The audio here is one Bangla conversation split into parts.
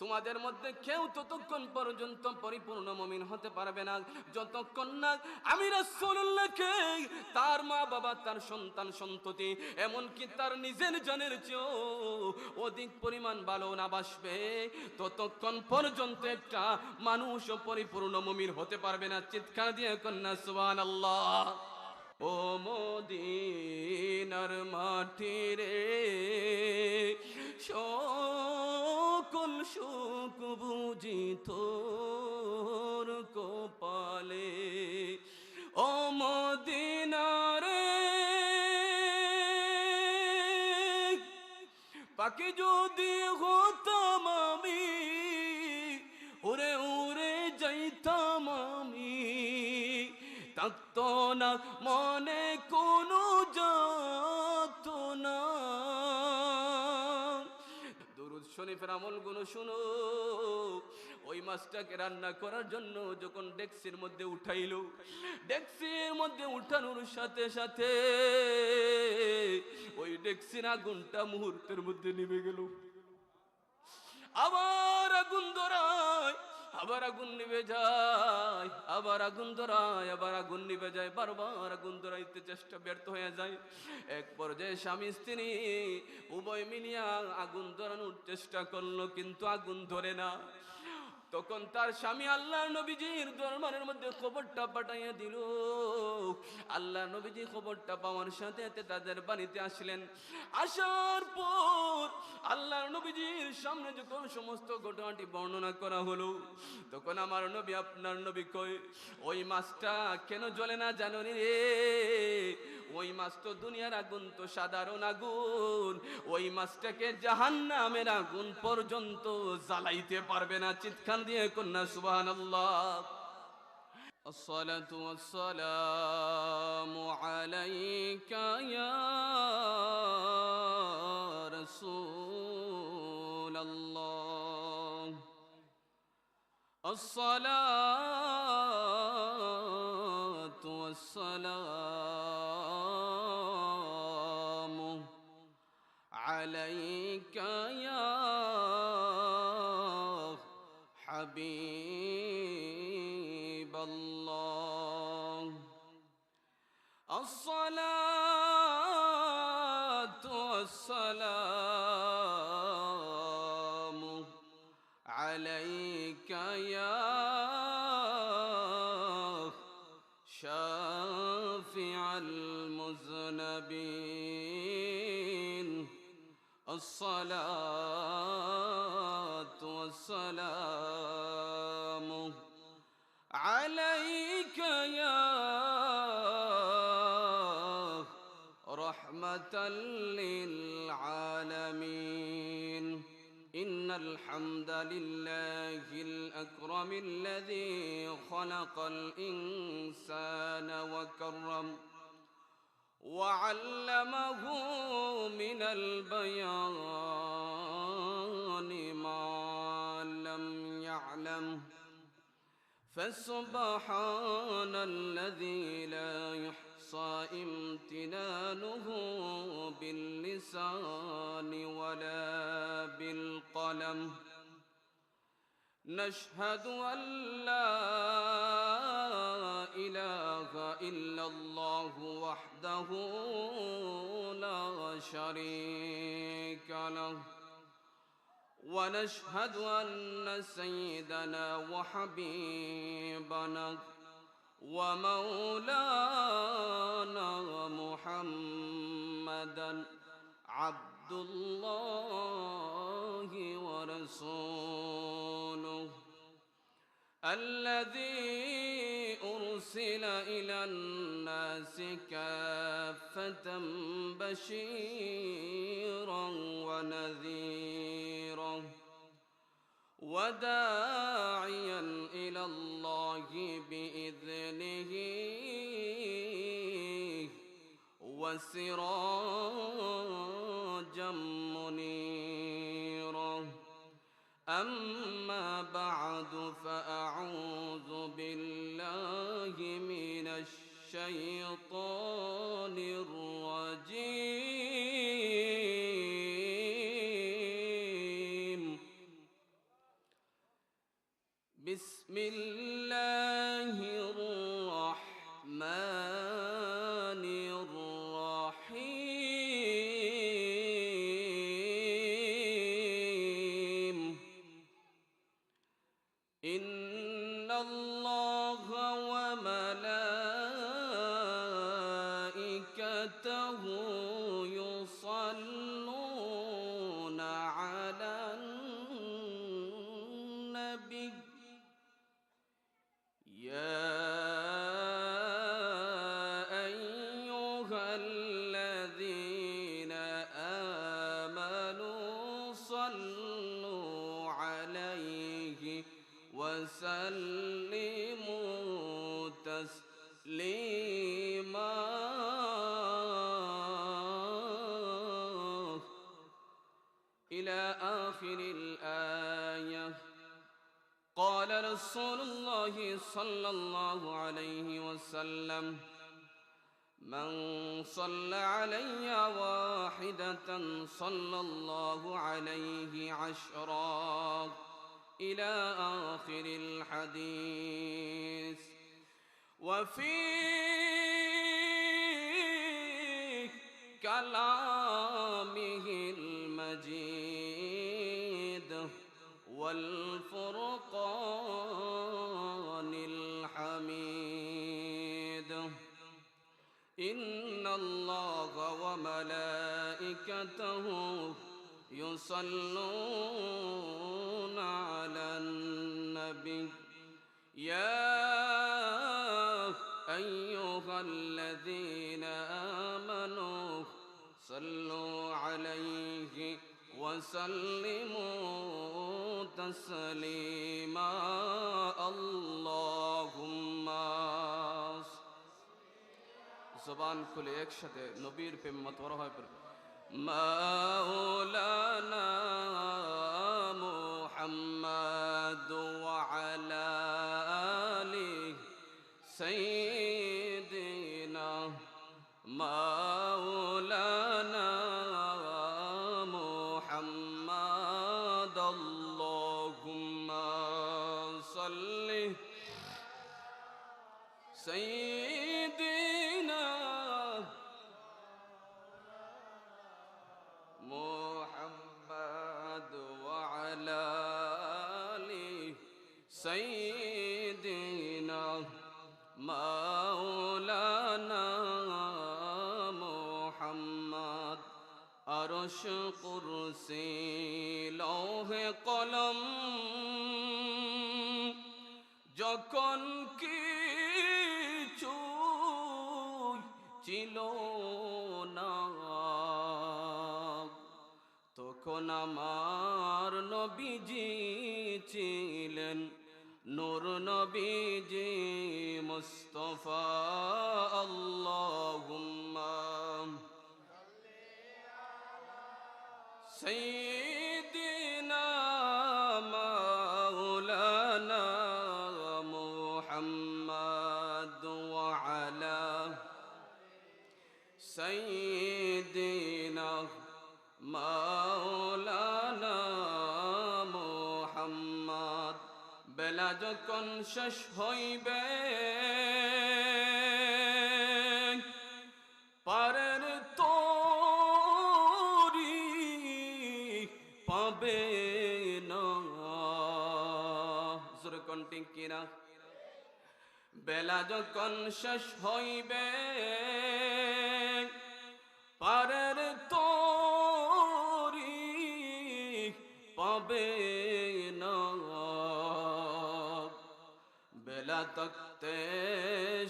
তোমাদের মধ্যে কেউ ততক্ষণ পর্যন্ত পরিপূর্ণ মুমিন হতে পারবে না যতক্ষণ না আমি রাসূলুল্লাহকে তার মা বাবা, তার সন্তান সন্ততি, এমনকি তার নিজের জানের চেয়েও অধিক পরিমাণ ভালো না বাসবে, ততক্ষণ পর্যন্ত একটা মানুষও পরিপূর্ণ মুমিন হতে পারবে না। চিৎকার দিয়ে কন্যা সুবহানাল্লাহ। ও মদিনার মাটি রে, সকল সুখ বুঝি তোর কপালে। ও মদিনা রে, পাখি যদি হতাম আমি, উড়ে উড়ে যাইতাম আমি, থাকতো না মনে কোনো যাতনা। দুরূদ শরীফের আমলগুলো শুনো। ওই মাছটাকে রান্না করার জন্য যখন ডেক্সির মধ্যে উঠাইল, ডেক্সির মধ্যে উঠানোর সাথে সাথে ওই ডেক্সির আগুনটা মুহূর্তের মধ্যে নিভে গেল। আবার আগুন ধরায়, আবার আগুন নিভে যায়, আবার আগুন ধরায়, আবার আগুন নিভে যায়, বারবার আগুন ধরাইতে চেষ্টা ব্যর্থ হয়ে যায়। এক পর্যায়ে স্বামী স্ত্রী উভয় মিলিয়া আগুন ধরানোর চেষ্টা করলো, কিন্তু আগুন ধরে না। তখন তার স্বামী আল্লাহর নবীজির দরবারের মধ্যে খবরটা পাঠাইয়া দিল। আল্লাহর নবীজি খবরটা পাওয়ার সাথে সাথে তাদের বাড়িতে আসলেন। আসার পর আল্লাহর নবীজির সামনে যখন সমস্ত ঘটনাটি বর্ণনা করা হলো, তখন আমার নবী, আপনার নবী কই, ওই মাছটা কেন জ্বলে না জানো রে? ওই মাছ তো দুনিয়ার আগুন তো সাধারণ আগুন, ওই মাছটাকে জাহান্নামের আগুন পর্যন্ত জ্বালাইতে পারবে না। চিৎকার দিয়ে কন্যা সুবহানাল্লাহ। الصلاة والسلام عليك يا رسول الله. الصلاة والسلام عليك يا حبيب الله. الصلاة والسلام عليك يا شافع المذنبين. الصلاة والسلام عليك يا رحمة للعالمين. إن الحمد لله الأكرم الذي خلق الإنسان وكرم وعلمه من البيان ما لم يعلم. فسبحان الذي لا يحصى امتنانه باللسان ولا بالقلم. نشهد أن لا إله إلا الله وحده لا شريك له. ونشهد أن سيدنا وحبيبنا ومولانا محمدا عبد الله ورسوله الذي أرسل إلى الناس كافة بشيرا ونذيرا وداعيا إلى الله بإذنه وسراجا منيرا. أما بعد فأعوذ بالله من الشيطان الرجيم. بسم الله الرحمن الرحيم إن الله وملائكته يصلون على النبي يا أيها الذين آمنوا صلوا عليه وسلموا تسليما إلى آخر الآية. قال رسول الله صلى الله عليه وسلم من صلى علي واحدة صلى الله عليه عشرا إلى آخر الحديث. وفي كلامه المجيد والفرقان الحميد إن الله وملائكته يصلون على النبي يا أيها الذين آمنوا صلوا عليه وسلموا تسليما اللهم زبان খুলে একসাথে নবীর প্রেম মতোয়ারা হয় পড়বে مولانا محمد وعلى آله سيدنا مولانا محمد اللهم صل سيدنا محمد وعلى آله سيدنا مولانا محمد আরশ কুরসি লৌহে কলম যখন কিছু ছিল না তখন আমার নবীজি ছিলেন নূর নবীজি মুস্তাফা আল্লাহুম্মা سيدنا مولانا محمد وعلى سيدنا مولانا محمد বেলা যখন শেষ হইবে পারের পাবে না জোরে কন্টিং কিনা বেলা যখন শেষ হইবে পারের তোরি পাবে না বেলা তক্তে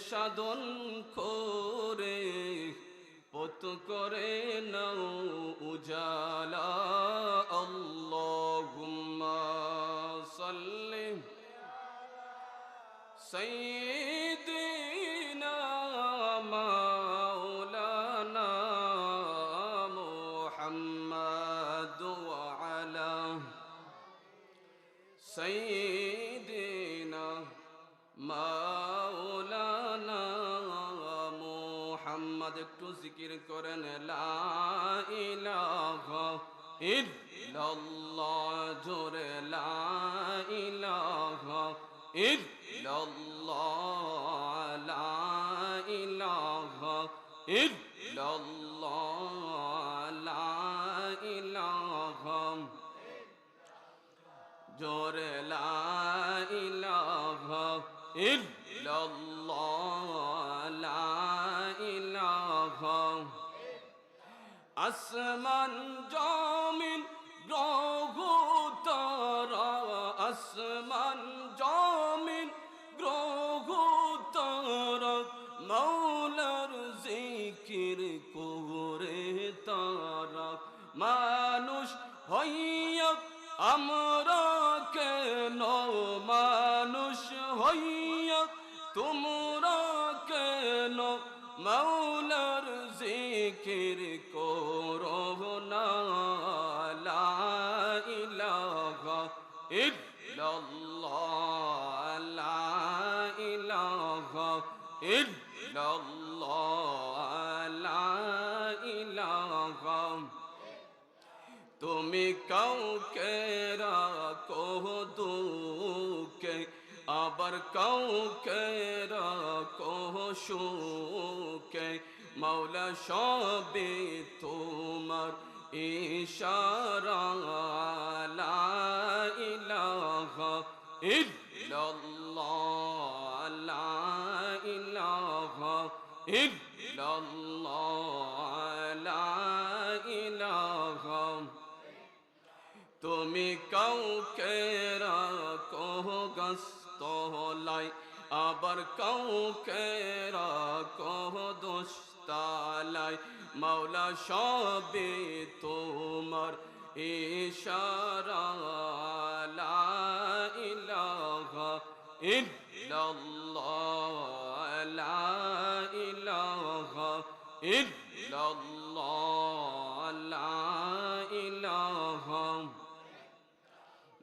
সাধন করে পত করে নাও উজালা আল্লাহুম্মা সাল্লি সাইয়্যিদিনা মাওলানা মুহাম্মাদ ওয়া আলা সাইয়্যিদিনা মাওলানা মুহাম্মদ একটু জিকির করেন লা ইলাহা ইল্লাল্লাহ জোরে লা ইলাহা ইল্লাল্লাহ লা ইলাহা ইল্লাল্লাহ লা ইলাহা জোরে লা ইলাহা ইল্লাল্লাহ লা ইলাহা আসমান জমিন গ্রহ তারা আসমান জমিন গ্রহ তারা মৌলার জিকির করে তারা মানুষ হইয়া আমরা কেন মানুষ হইয়া তোমরা কেন মৌলার জিকির করো না লা ইলাহা ইল্লাল্লাহ লা ইলাহা ইল্লাল্লাহ লা ইলাহা তুমি কাউকে রাখো দুঃখে আবার কাউকে রাখো সুখে মাওলা সবে তোমার ইশারা লা ইলাহা ইল্লাল্লাহ লা ইলাহা ইল্লাল্লাহ লা ইলাহা তুমি কাউকে রাখো গাছতলায় আবার কাউকে রাখো দোস্তালায় মাওলা সবে তোমার ইশারা লা ইলাহা ইল্লাল্লাহ লা ইলাহা ইল্লাল্লাহ লা ইলাহা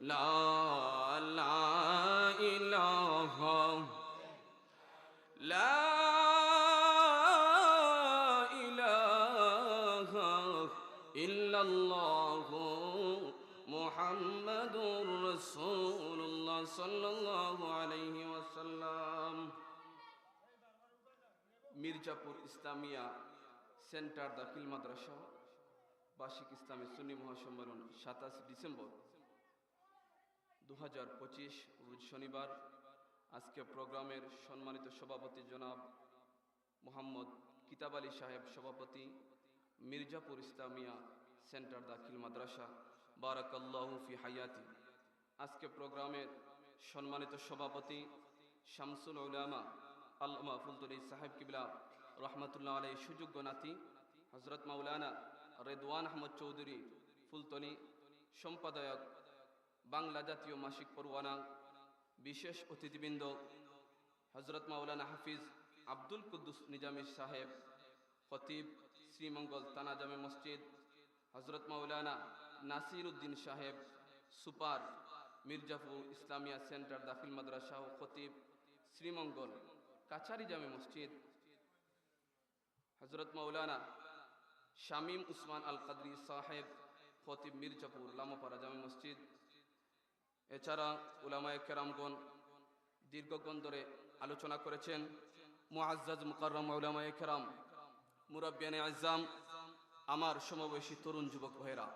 লা ইলাহা লা ইলাহা ইল্লাল্লাহ মুহাম্মাদুর রাসূলুল্লাহ সাল্লাল্লাহু আলাইহি ওয়াসাল্লাম। মির্জাপুর ইসলামিয়া সেন্টার দাখিল মাদ্রাসা বার্ষিক ইসলামী সুন্নি মহাসম্মেলন 27 ডিসেম্বর 2025 রোজ শনিবার। আজকে প্রোগ্রামের সম্মানিত সভাপতি জনাব মোহাম্মদ কিতাব আলী সাহেব সভাপতি মির্জাপুর ইসলামিয়া সেন্টার দাখিল মাদ্রাসা বারাকাল্লাহু ফি হায়াতি। আজকে প্রোগ্রামের সম্মানিত সভাপতি শামসুল উলামা আল্লামা ফুলতলি সাহেব কিবলা রহমতুল্লাহ আলাই সুযোগ্য নাতি হজরত মাওলানা রেদওয়ান আহমদ চৌধুরী ফুলতলি, সম্পাদক বাংলা জাতীয় মাসিক পরওয়ানা, বিশেষ অতিথিবৃন্দ হজরত মাওলানা হাফিজ আব্দুল কুদ্দুস নিজামী সাহেব খতিব শ্রীমঙ্গল থানা জামে মসজিদ, হজরত মাওলানা নাসির উদ্দিন সাহেব সুপার মির্জাপুর ইসলামিয়া সেন্টার দাখিল মাদ্রাসা ও খতিব শ্রীমঙ্গল কাছারি জামে মসজিদ, হজরত মাওলানা শামীম উসমান আল কাদরি সাহেব খতিব মির্জাপুর লামাপাড়া জামে মসজিদ। এছাড়া উলামায়ে কেরামগণ দীর্ঘক্ষণ ধরে আলোচনা করেছেন। মুআজ্জাজ মুকাররম উলামায়ে কেরাম, মুরাব্বিয়ানে আযম, আমার সমবয়সী তরুণ যুবক ভাইরা,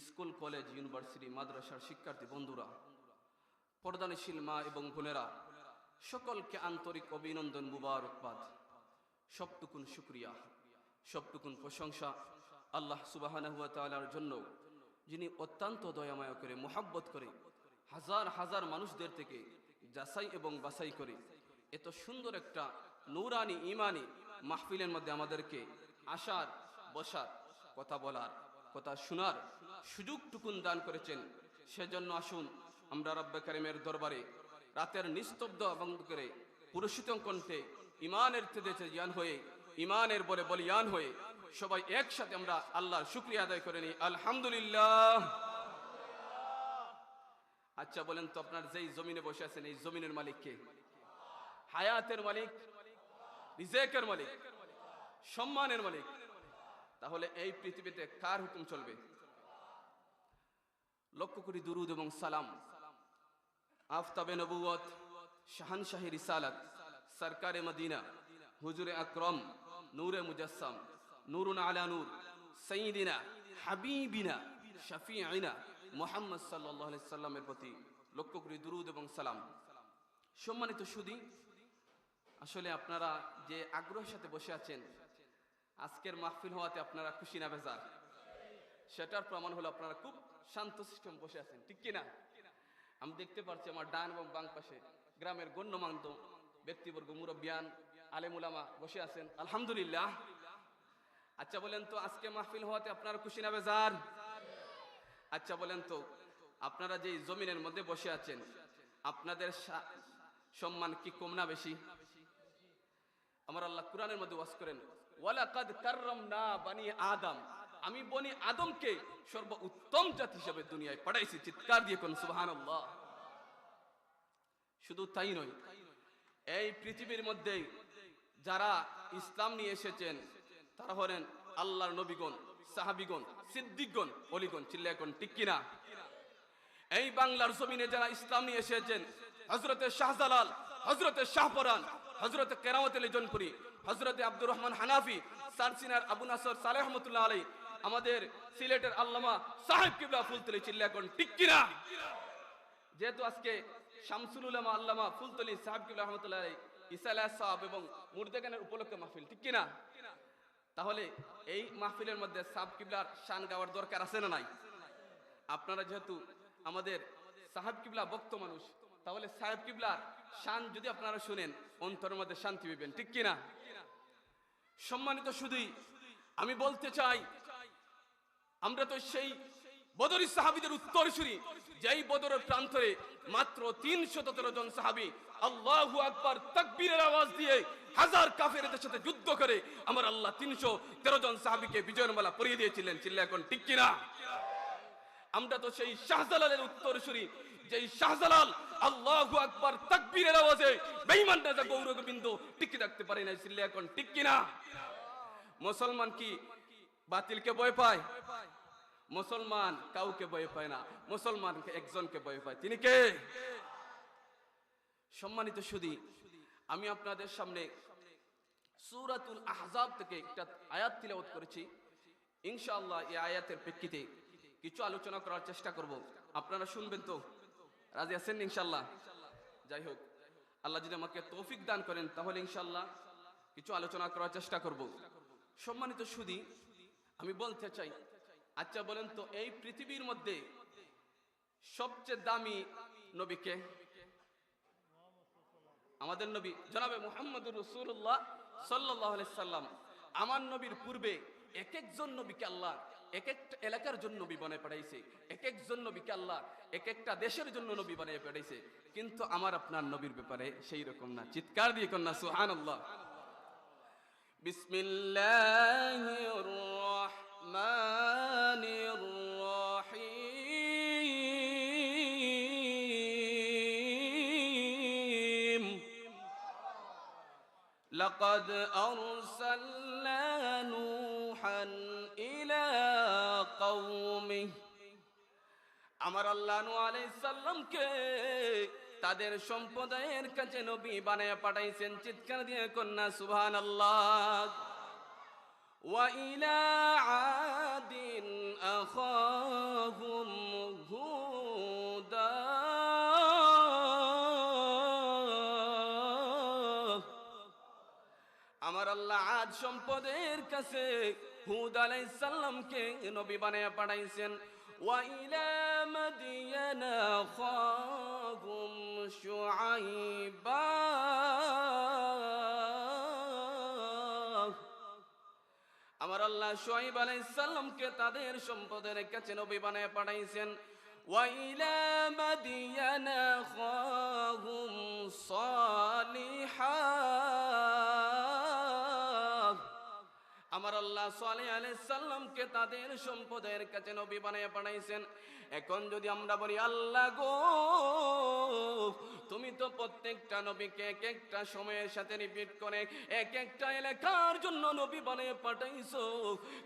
স্কুল কলেজ ইউনিভার্সিটি মাদ্রাসার শিক্ষার্থী বন্ধুরা, পর্দানিশীল মা এবং বোনেরা, সকলকে আন্তরিক অভিনন্দন, মুবারকবাদ। সবটুকুন শুকরিয়া, সবটুকুন প্রশংসা আল্লাহ সুবহানাহু ওয়া তাআলার জন্য, যিনি অত্যন্ত দয়াময় করে মোহাব্বত করে হাজার হাজার মানুষদের থেকে যাচাই এবং বাছাই করে এত সুন্দর একটা নূরানি ইমানি মাহফিলের মধ্যে আমাদেরকে আসার, বসার, কথা বলার, কথা শোনার সুযোগটুকুন দান করেছেন। সেজন্য আসুন আমরা রব্বে কারিমের দরবারে রাতের নিস্তব্ধ বন্ধ করে পুরুষিত কণ্ঠে ইমানের তেজে জ্ঞান হয়ে, ইমানের বলে বলিয়ান হয়ে সবাই একসাথে আমরা আল্লাহর শুকরিয়া আদায় করে নিই আলহামদুলিল্লাহ। আচ্ছা বলেন তো, আপনার যেই জমিনে বসে আছেন এই জমিনের মালিক কে? হায়াতের মালিক, রিজেকের মালিক, সম্মানের মালিক। তাহলে এই পৃথিবীতে কার হুকুম চলবে? লক্ষ কোটি দুরুদ এবং সালাম আফতাবে নবুয়ত, শাহানশাহি রিসালাত, সরকারে মদিনা, হুজুরে আকরম, নূরে মুজাসসাম, নূরুন আলা নূর, সাইয়্যিদিনা হাবিবিনা শাফিঈনা মুহাম্মদ সাল্লাল্লাহু আলাইহি সাল্লামের প্রতি লক্ষ কোটি দুরূদ এবং সালাম। সম্মানিত সুধী, আসলে আপনারা যে আগ্রহের সাথে বসে আছেন, আজকের মাহফিল হওয়াতে আপনারা খুশি না বেজার? সেটার প্রমাণ হলো আপনারা খুব শান্ত সিস্টেম বসে আছেন, ঠিক কিনা? আমি দেখতে পাচ্ছি আমার ডান এবং বাম পাশে গ্রামের গণ্যমান্য ব্যক্তিবর্গ, মুরব্বিয়ান, আলেম উলামা বসে আছেন, আলহামদুলিল্লাহ। আচ্ছা বলেন তো, আজকে মাহফিল হওয়াতে আপনারা খুশি না বেজার? আচ্ছা বলেন তো, আপনারা যে জমিনের মধ্যে বসে আছেন, আপনাদের সম্মান কি কম না বেশি? আমার আল্লাহ কুরআনের মধ্যে ওয়াজ করেন, ওয়ালাকাদ কাররামনা বানি আদম, আমি বনি আদমকে সর্বোত্তম জাতি হিসেবে দুনিয়ায় পাঠাইছি। চিৎকার দিয়ে কোন সুবহানাল্লাহ। শুধু তাই নয়, এই পৃথিবীর মধ্যে যারা ইসলাম নিয়ে এসেছেন তারা হলেন আল্লাহর নবীগণ, সাহাবীগণ, সিদ্দিকগণ, ওলিগণ। চিল্লায় কোন ঠিক কিনা? এই বাংলার জমিনে যারা ইসলাম নিয়ে এসেছেন, হযরতে শাহজালাল, হযরতে শাহপরান, হযরতে কেরামত আলী জনপুরি, হযরতে আব্দুর রহমান হানাফি, সারসিনার আবু নাসর সালেহ রহমাতুল্লাহ আলাইহি, আমাদের সিলেটের আল্লামা সাহেব কিবলা ফুলতলি। চিল্লায় কোন ঠিক কিনা? যেহেতু আজকে শামসুল উলামা আল্লামা ফুলতলি সাহেব কিবলা রহমাতুল্লাহ আলাইহি ঈসা আলাইহিস সালাম এবং মুর্দাগানের উপলক্ষে মাহফিল, ঠিক কিনা? তাহলে এই মাহফিলের মধ্যে সাহেব কিবলার শান গাওয়ার দরকার আছে না নাই? আপনারা যেহেতু আমাদের সাহেব কিবলা ভক্ত মানুষ, তাহলে সাহেব কিবলার শান যদি আপনারা শুনেন, অন্তরের মধ্যে শান্তি পাবেন, ঠিক কিনা? সম্মানিত শুধুই আমি বলতে চাই, আমরা তো সেই বদরি সাহাবীদের উত্তরসূরি, যেই বদরের প্রান্তরে মাত্র 313 জন সাহাবী আল্লাহু আকবার তাকবীরের আওয়াজ দিয়ে হাজার কাফেরদের সাথে যুদ্ধ করে আমার আল্লাহ 313 জন সাহাবীকে বিজয়ের মালা পরিয়ে দিয়েছিলেন। চিল্লায় এখন ঠিক কিনা? আমরা তো সেই শাহজালালের উত্তরসূরি, যেই শাহজালাল আল্লাহু আকবার তাকবীরের আওয়াজে বেঈমান রাজা গৌরগোবিন্দ টিকে থাকতে পারে না। চিল্লায় এখন ঠিক কিনা? মুসলমান কি বাতিলকে ভয় পায়? মুসলমান কাউকে ভয় পায় না, মুসলমানকে একজনকে ভয় পায়, তিনি কে? সম্মানিত সুধী, আমি আপনাদের সামনে সূরাতুল আহজাব থেকে একটা আয়াত তিলাওয়াত করেছি। ইনশাআল্লাহ এই আয়াতের প্রেক্ষিতে কিছু আলোচনা করার চেষ্টা করব। আপনারা শুনবেন তো? রাজি আছেন ইনশাআল্লাহ? যাই হোক, আল্লাহ যদি আমাকে তৌফিক দান করেন তাহলে ইনশাআল্লাহ কিছু আলোচনা করার চেষ্টা করব। সম্মানিত সুধী, আমি বলতে চাই, আচ্ছা বলেন তো, এই পৃথিবীর মধ্যে সবচেয়ে দামি নবীকে? আমাদের নবী জনাবে মুহাম্মদুর রাসূলুল্লাহ সাল্লাল্লাহু আলাইহি সাল্লাম। আমার নবীর পূর্বে এক একজন নবীকে আল্লাহ এক একটা এলাকার জন্য নবী বানিয়ে পাঠাইছে, এক একজন নবীকে আল্লাহ এক একটা দেশের জন্য নবী বানিয়ে পাঠাইছে, কিন্তু আমার আপনার নবীর ব্যাপারে সেই রকম না। চিৎকার দিয়ে কন্যা সুবহানাল্লাহ। বিসমিল্লাহির রহমানির রহিম। লাকাদ আরসালনা নূহান ইলা কওমিহি, আমার আল্লাহ নূহ আলাইহিস সালামকে তাদের সম্প্রদায়ের কাছে নবী বানায়া পাঠাইছেন। চিৎকার দিয়ে কন্যা সুবহানাল্লাহ। ওয়া ইলা আদিন আখাহুম হুদা, আমার আল্লাহ আদ সম্প্রদায়ের কাছে হুদ আলাইহিস সালামকে নবী বানায়া পাঠাইছেন। ওয়া ইলা মাদিয়ানা আখাহুম শুআইবা, আমার আল্লাহ শুআইব আলাইহিস সালামকে তাদের সম্প্রদায়ের কাছে নবী বানায়া পাঠাইছেন। ওয়া ইলা মাদিয়ানা আখাহুম সালিহা, আমার আল্লাহ সালেহ আলাইহিস সালামকে তাদের সম্প্রদায়ের কাছে নবী বানায়া পাঠাইছেন। এখন যদি আমরা বলি, আল্লাহ গো, তুমি তো প্রত্যেকটা নবীকে এক একটা সময়ের সাথে রিপিট করে এক একটা এলাকার জন্য নবী বানিয়ে পাঠাইছো,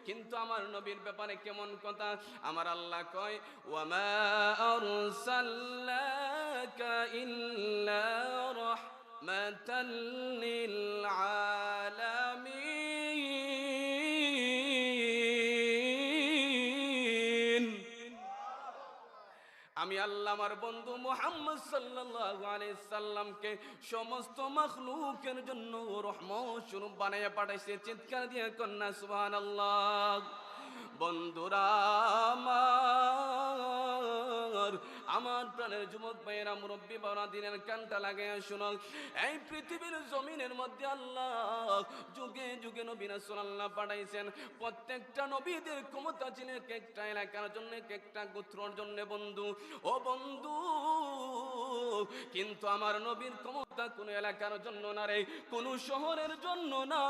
কিন্তু আমার নবীর ব্যাপারে কেমন কথা? আমার আল্লাহ কয়, ওয়া মা আরসালনাকা إلا رحمة للعالمين আমি আল্লাহ আমার বন্ধু মুহাম্মদ সাল্লাল্লাহু আলাইহি সাল্লামকে সমস্ত মাখলুকের জন্য রহমত স্বরূপ বানিয়ে পাঠাইছে চিৎকার দিয়ে কন্যা সুবহানাল্লাহ বন্ধুরা আমার প্রাণের যুবক ভাইয়েরা মুরব্বী বড় দিনের কানটা লাগাইয়া শুনো এই পৃথিবীর জমিনের মধ্যে আল্লাহ যুগে যুগে নবী রাসূল আল্লাহ পাঠাইছেন প্রত্যেকটা নবীদের ক্ষমতা ছিল একটা এলাকার জন্য একটা গোত্রের জন্য বন্ধু ও বন্ধু কিন্তু আমার নবীর ক্ষমতা কোন এলাকার জন্য না রে কোন শহরের জন্য না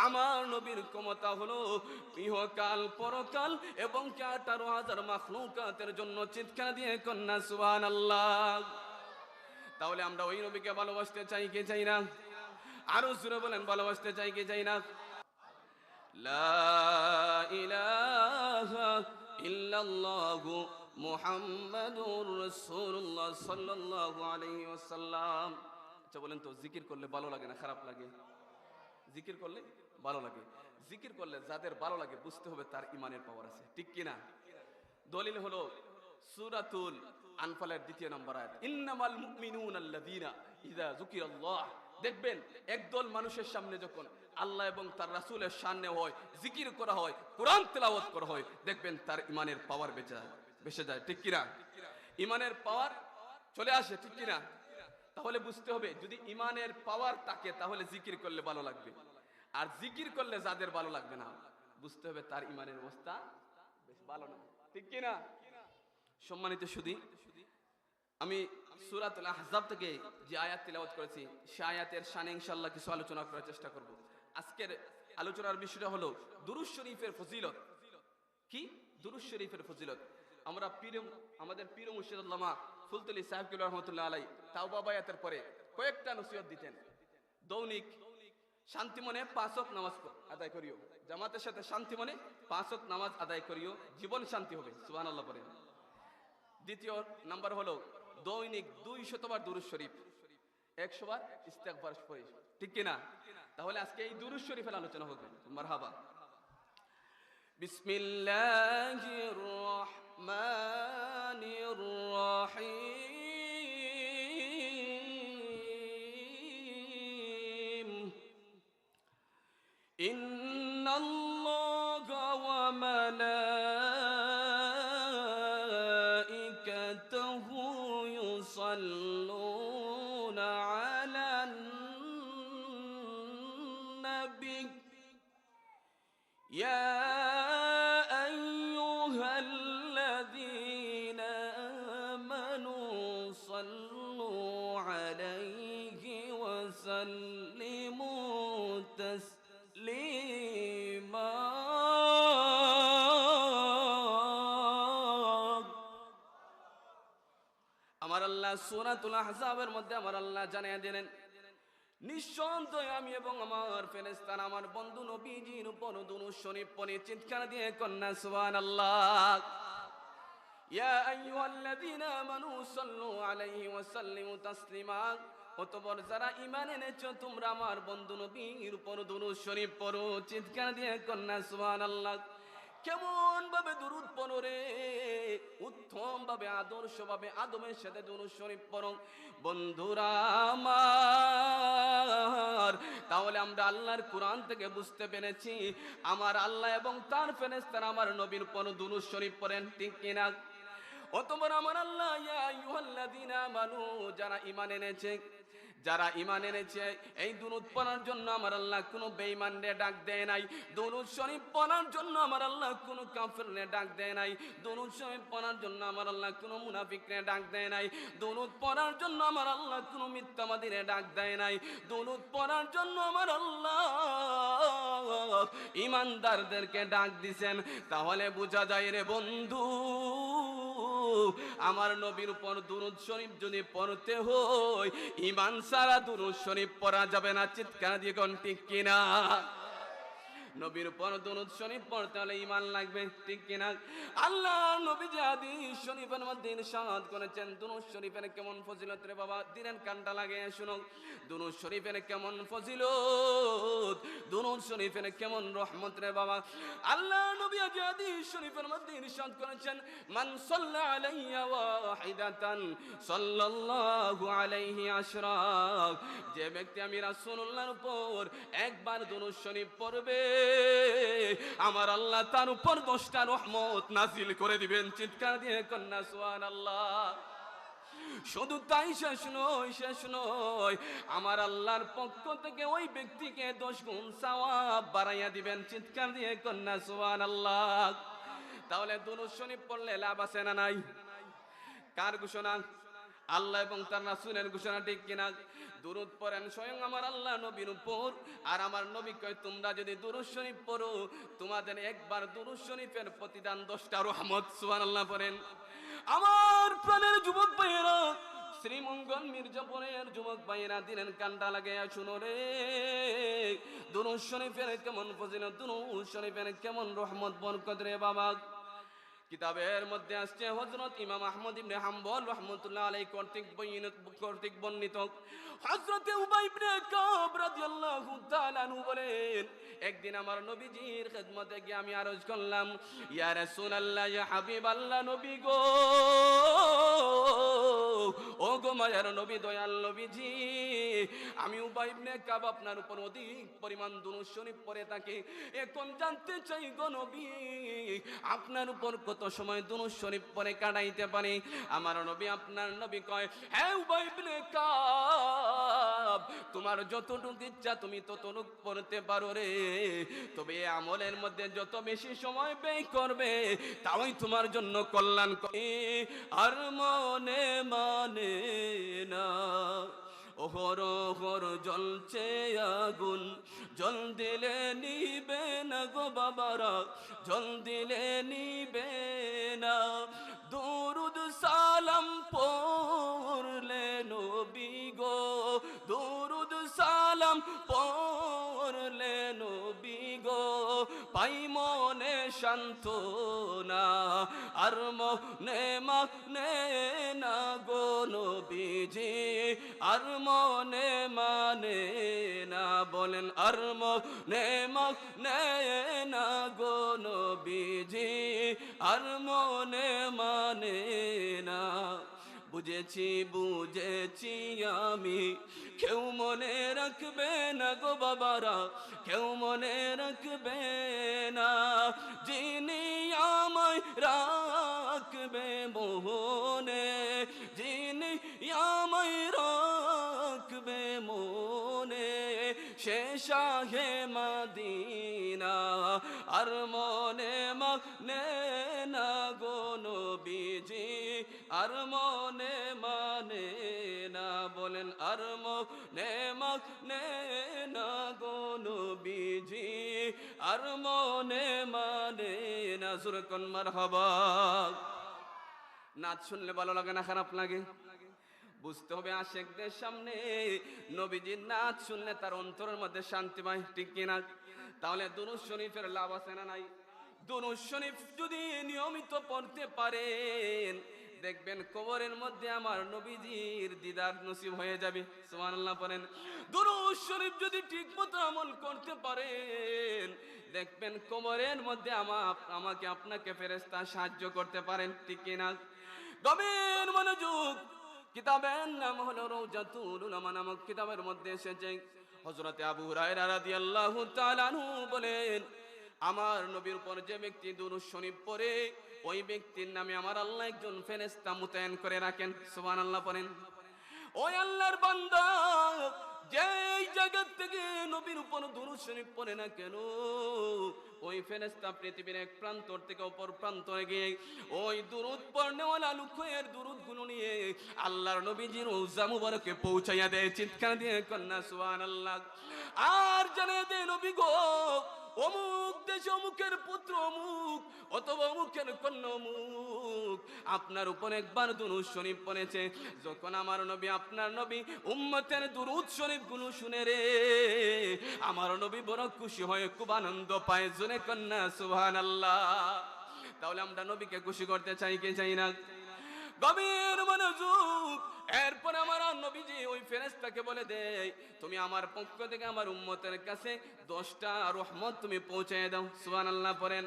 আমার নবীর ক্ষমতা হলো ইহকাল পরকাল এবং 18,000 মাখলুকাতের জন্য চিৎকার দিয়ে কন্যা সুবহানাল্লাহ তাহলে আমরা ওই নবীকে ভালোবাসতে চাই কি চাই না আরো জোরে বলেন ভালোবাসতে চাই কি চাই না লা ইলাহা ইল্লাল্লাহু মুহাম্মাদুর রাসূলুল্লাহ সাল্লাল্লাহু আলাইহি ওয়াসাল্লাম আচ্ছা বলেন তো জিকির করলে ভালো লাগে না খারাপ লাগে জিকির করলে ভালো লাগে জিকির করলে যাদের ভালো লাগে বুঝতে হবে তার ঈমানের পাওয়ার আছে ঠিক কি না দলিল হলো সূরাতুল আনফালের 2 নম্বর আয়াত ইন্নামাল মুমিনুনা আল্লাযীনা ইযা যুকিরাল্লাহ দেখবেন একদল মানুষের সামনে যখন আল্লাহ এবং তার রাসূলের সামনে হয় জিকির করা হয় কোরআন তেলাওয়াত করা হয় দেখবেন তার ঈমানের পাওয়ার বেশি যায় ঠিক কি না ঈমানের পাওয়ার চলে আসে ঠিক কি না তাহলে বুঝতে হবে যদি ঈমানের পাওয়ার থাকে তাহলে জিকির করলে ভালো লাগবে আর জিকির করলে যাদের ভালো লাগবে না বুঝতে হবে তার ঈমানের অবস্থা বেশ ভালো না ঠিক কি না সম্মানিত সুধী আমি সূরাতুল আহজাব থেকে যে আয়াত তিলাওয়াত করেছি সেই আয়াতের শানে ইনশাআল্লাহ কিছু আলোচনা করার চেষ্টা করব আজকের আলোচনার বিষয়টা হলো দুরূদ শরীফের ফজিলত কি দুরূদ শরীফের ফজিলত আমরা আমাদের পীর মুর্শিদ আল্লামা ফুলতলি সাহেব কিবলা রাহমাতুল্লাহ আলাইহি তাওবা বায়াতের পরে কয়েকটা নসিহত দিতেন দৈনিক শান্তি মনে 5 ওয়াক্ত নামাজ আদায় করিও জামাতের সাথে শান্তি মনে 5 ওয়াক্ত নামাজ আদায় করিও জীবন শান্তি হবে সুবহানাল্লাহ পড়েন দ্বিতীয় নাম্বার হলো দৈনিক 200 বার দুরূদ শরীফ 100 বার ইস্তেগফার পড়ি ঠিক কি না তাহলে আজকে এই দুরূদ শরীফের আলোচনা হবে মারহাবা বিসমিল্লাহির রহমানির রহিম ইন্নাল্লাহা ওয়া মালাইকাতাহু ইউসাল্লুনা আলান নাবী ইয়া আইয়ুহাল্লাযীনা আমানু সাল্লু আলাইহি ওয়া সাল্লিমু তাসলিমা আমার আল্লাহ সূরাতুল আহজাবের মধ্যে আমার আল্লাহ জানিয়ে দিলেন নিঃসন্দেহে আমি এবং আমার ফেরেশতারা আমার বন্ধু নবীজির উপর দুরূদ শরীফ পড়ে চিৎকার দিয়ে কন্যা সুবহানাল্লাহ ইয়া আইয়ুহাল্লাযীনা আমানু সাল্লু আলাইহি ওয়া সাল্লিমু তাসলিমা অতঃপর যারা ঈমান এনেছো তোমরা আমার বন্ধু নবীর উপর দুরূদ শরীফ পড়ো চিৎকার দিয়ে কন্যা সুবহানাল্লাহ কেমন ভাবে দুরূদ পড়ো রে উত্তম ভাবে আদর্শ ভাবে আদমের সাথে দুরূদ শরীফ পড়ো বন্ধুরা আমার তাহলে আমরা আল্লাহর কোরআন থেকে বুঝতে পেরেছি আমার আল্লাহ এবং তার ফেরেশতারা আমার নবীর উপর দুরূদ শরীফ পড়েন ঠিক কিনা অতঃপর আমার আল্লাহ ইয়া আইয়ুহাল্লাযীনা আমানু যারা ঈমান এনেছে এই দুরূদ পড়ার জন্য আমার আল্লাহ কোনো বেঈমানরে ডাক দেয় নাই দুরূদ শরীফ পড়ার জন্য আমার আল্লাহ কোনো কাফিররে ডাক দেয় নাই দুরূদ শরীফ পড়ার জন্য আমার আল্লাহ কোনো মুনাফিকরে ডাক দেয় নাই দুরূদ পড়ার জন্য আমার আল্লাহ কোনো মিথ্যাবাদীরে ডাক দেয় নাই দুরূদ পড়ার জন্য আমার আল্লাহ ঈমানদারদেরকে ডাক দিবেন তাহলে বোঝা যায় রে বন্ধু আমার নবীর উপর দুরূদ শরীফ যদি পড়তে হয় ঈমান ছাড়া দুরূদ শরীফ পড়া যাবে না চিৎকার দিয়ে কোন ঠিক কিনা নবীর উপর দরুদ শরীফ পড়তে হলে ঈমান লাগবে, ঠিক কিনা? আল্লাহ নবী যে হাদিস শরীফের মধ্যে ইরশাদ করেছেন, দরুদ শরীফের কেমন ফজিলত রে বাবা, দিনের কানটা লাগিয়ে শুনো। দরুদ শরীফের কেমন ফজিলত, দরুদ শরীফের কেমন রহমত রে বাবা। আল্লাহ নবী যে হাদিস শরীফের মধ্যে ইরশাদ করেছেন, মান সাল্লা আলাইয়া ওয়াহিদাতান সাল্লাল্লাহু আলাইহি আশরা, যে ব্যক্তি আমি রাসূলুল্লাহর উপর একবার দরুদ শরীফ পড়বে, আমার আল্লাহ তার উপর 10টা রহমত নাজিল করে দিবেন। চিৎকার দিয়ে কন্যা সুবহানাল্লাহ। শুধু তাই শেষ নয়, আমার আল্লাহর পক্ষ থেকে ওই ব্যক্তিকে 10 গুণ সওয়াব বাড়াইয়া দিবেন। চিৎকার দিয়ে কন্যা সুবহানাল্লাহ। তাহলে দরুদ শরীফ পড়লে লাভ আছে না নাই? কার ঘোষণা? আল্লাহ এবং তার রাসূলের ঘোষণা, ঠিক কিনা? দুরূদ পড়েন স্বয়ং আমার আল্লাহ নবীর উপর, আর আমার নবী কয় তোমরা যদি দুরূদ শরীফ পড়ো, তোমাদের একবার দুরূদ শরীফের প্রতিদান 10টা রহমত। সুবহানাল্লাহ পড়েন। আমার প্রাণের যুবক ভাইয়েরা, শ্রীমঙ্গল মির্জাপুরের যুবক ভাইয়েরা, দিনের কান্ডা লাগাইয়া শুনো রে, দুরূদ শরীফের কেমন ফজিলত, দুরূদ শরীফের কেমন রহমত বরকত রে বাবা। কিতাবের মধ্যে আসছে হযরত ইমাম আহমদ ইবনে হাম্বল রাহমাতুল্লাহ আলাইহি কর্তৃক বর্ণিত, হযরত উবাই ইবনে কাব রাদিয়াল্লাহু তাআলা আনহু বলেন, একদিন আমার নবীজির খিদমতে গিয়ে আমি আরজ করলাম, ইয়া রাসূলুল্লাহ, ইয়া হাবিবাল্লাহ, নবী গো, ও গো মায়ার নবী, দয়াল নবীজি, আমি উবাই ইবনে কাব আপনার উপর অধিক পরিমাণ দুরূদ শরীফ পড়ে থাকি। এখন জানতে চাই গো নবী, আপনার উপর কত সময় দুরূদ শরীফ পড়ে কাটাইতে পারি? আমার নবী, আপনার নবী কয়, হ্যাঁ উবাই ইবনে কাব, তোমার যতটুকু ইচ্ছা তুমি ততটুকু পড়তে পারো রে, তবে এই আমলের মধ্যে যত বেশি সময় ব্যয় করবে তাই তোমার জন্য কল্যাণ। আর মনে মানে না, ওহর ওহর জ্বলছে আগুন, জল দিলে নিবে না গো বাবারা, জল দিলে নিবে না। দুরুদ সালাম পড়লে নবী গো, দুরুদ সালাম পড়লে নবী গো, পাই মনে সান্ত্বনা, আর মনে মানে না গো নবীজি, আর মনে মানে না। বলেন, আর মনে মানে না গো নবীজি, আর মনে মানে না। বুঝেছি আমি, কেউ মনে রাখবে না গো বাবারা, কেউ মনে রাখবে না। যিনি আমায় রাখবে মোহনে, যিনি আমায় রাখবে মনে, সে শাহে মদিনা, আর মনে মানে না গো নবীজি, আর মনে মানে না। বলেন, আর মনে মানে না গো নবীজি, আর মনে মানে না। জোরে কোন মারহাবা। নাচ শুনলে ভালো লাগে না খারাপ লাগে? বুঝতে হবে আশিকদের সামনে নবীজির নাচ শুনলে তার অন্তরের মধ্যে শান্তি পায়, ঠিক কিনা? তাহলে দুরূদ শরীফের লাভ আছে না নাই? দুরূদ শরীফ যদি নিয়মিত পড়তে পারেন, দেখবেন কবরের মধ্যে আমার নবীজির দিদার নসিব হয়ে যাবে। সুবহানাল্লাহ পড়েন। দুরূদ শরীফ যদি ঠিকমতো আমল করতে পারেন, দেখবেন কবরের মধ্যে আমাকে আপনাকে ফেরেশতা সাহায্য করতে পারেন, ঠিক কিনা? গভীর মনোযোগ। কিতাবের নাম হলো রওজাতুল উলামা নামক কিতাবের মধ্যে এসেছে, হযরত আবু হুরায়রা রাদিয়াল্লাহু তাআলা আনহু বলেন, আমার নবীর উপর যে ব্যক্তি দুরূদ শরীফ পড়ে, ওই ব্যক্তির নামে আমার আল্লাহ একজন ফেরেশতা মোতায়েন করে রাখেন। সুবহানাল্লাহ পড়েন। ওই আল্লাহর বান্দা যেই জায়গা থেকে নবীর উপর দুরূদ শরীফ পড়ে না কেন, ওই ফেরেশতা পৃথিবীর এক প্রান্ত থেকে অপর প্রান্তে গিয়ে ওই দুরূদ পড়নেওয়ালা লোকের দুরূদগুলো নিয়ে আল্লাহর নবীজির রওজা মুবারকে পৌঁছাইয়া দেয়। চিৎকার দিয়ে কন্যা সুবহানাল্লাহ। আর জানিয়ে দেয়, নবী গো, অমুক দেশ অমুকের পুত্র অমুক অথবা অমুকের কন্যা অমুক আপনার উপর একবার দুরূদ শরীফ পড়েছে। যখন আমার নবী আপনার নবী উম্মতের দুরূদ শরীফ গুলো শুনে রে আমার নবী বড় খুশি হয়ে খুব আনন্দ পায়, জোরে কন্যা সুবহানাল্লাহ। তাহলে আমরা নবীকে খুশি করতে চাই কি চাই না? গভীর মনোযোগ। এরপর আমার নবীজি ওই ফেরেশতাকে বলে দেয়, তুমি আমার পক্ষ থেকে আমার উম্মতের কাছে 10টা রহমত তুমি পৌঁছে দাও, সুবহানাল্লাহ পড়েন।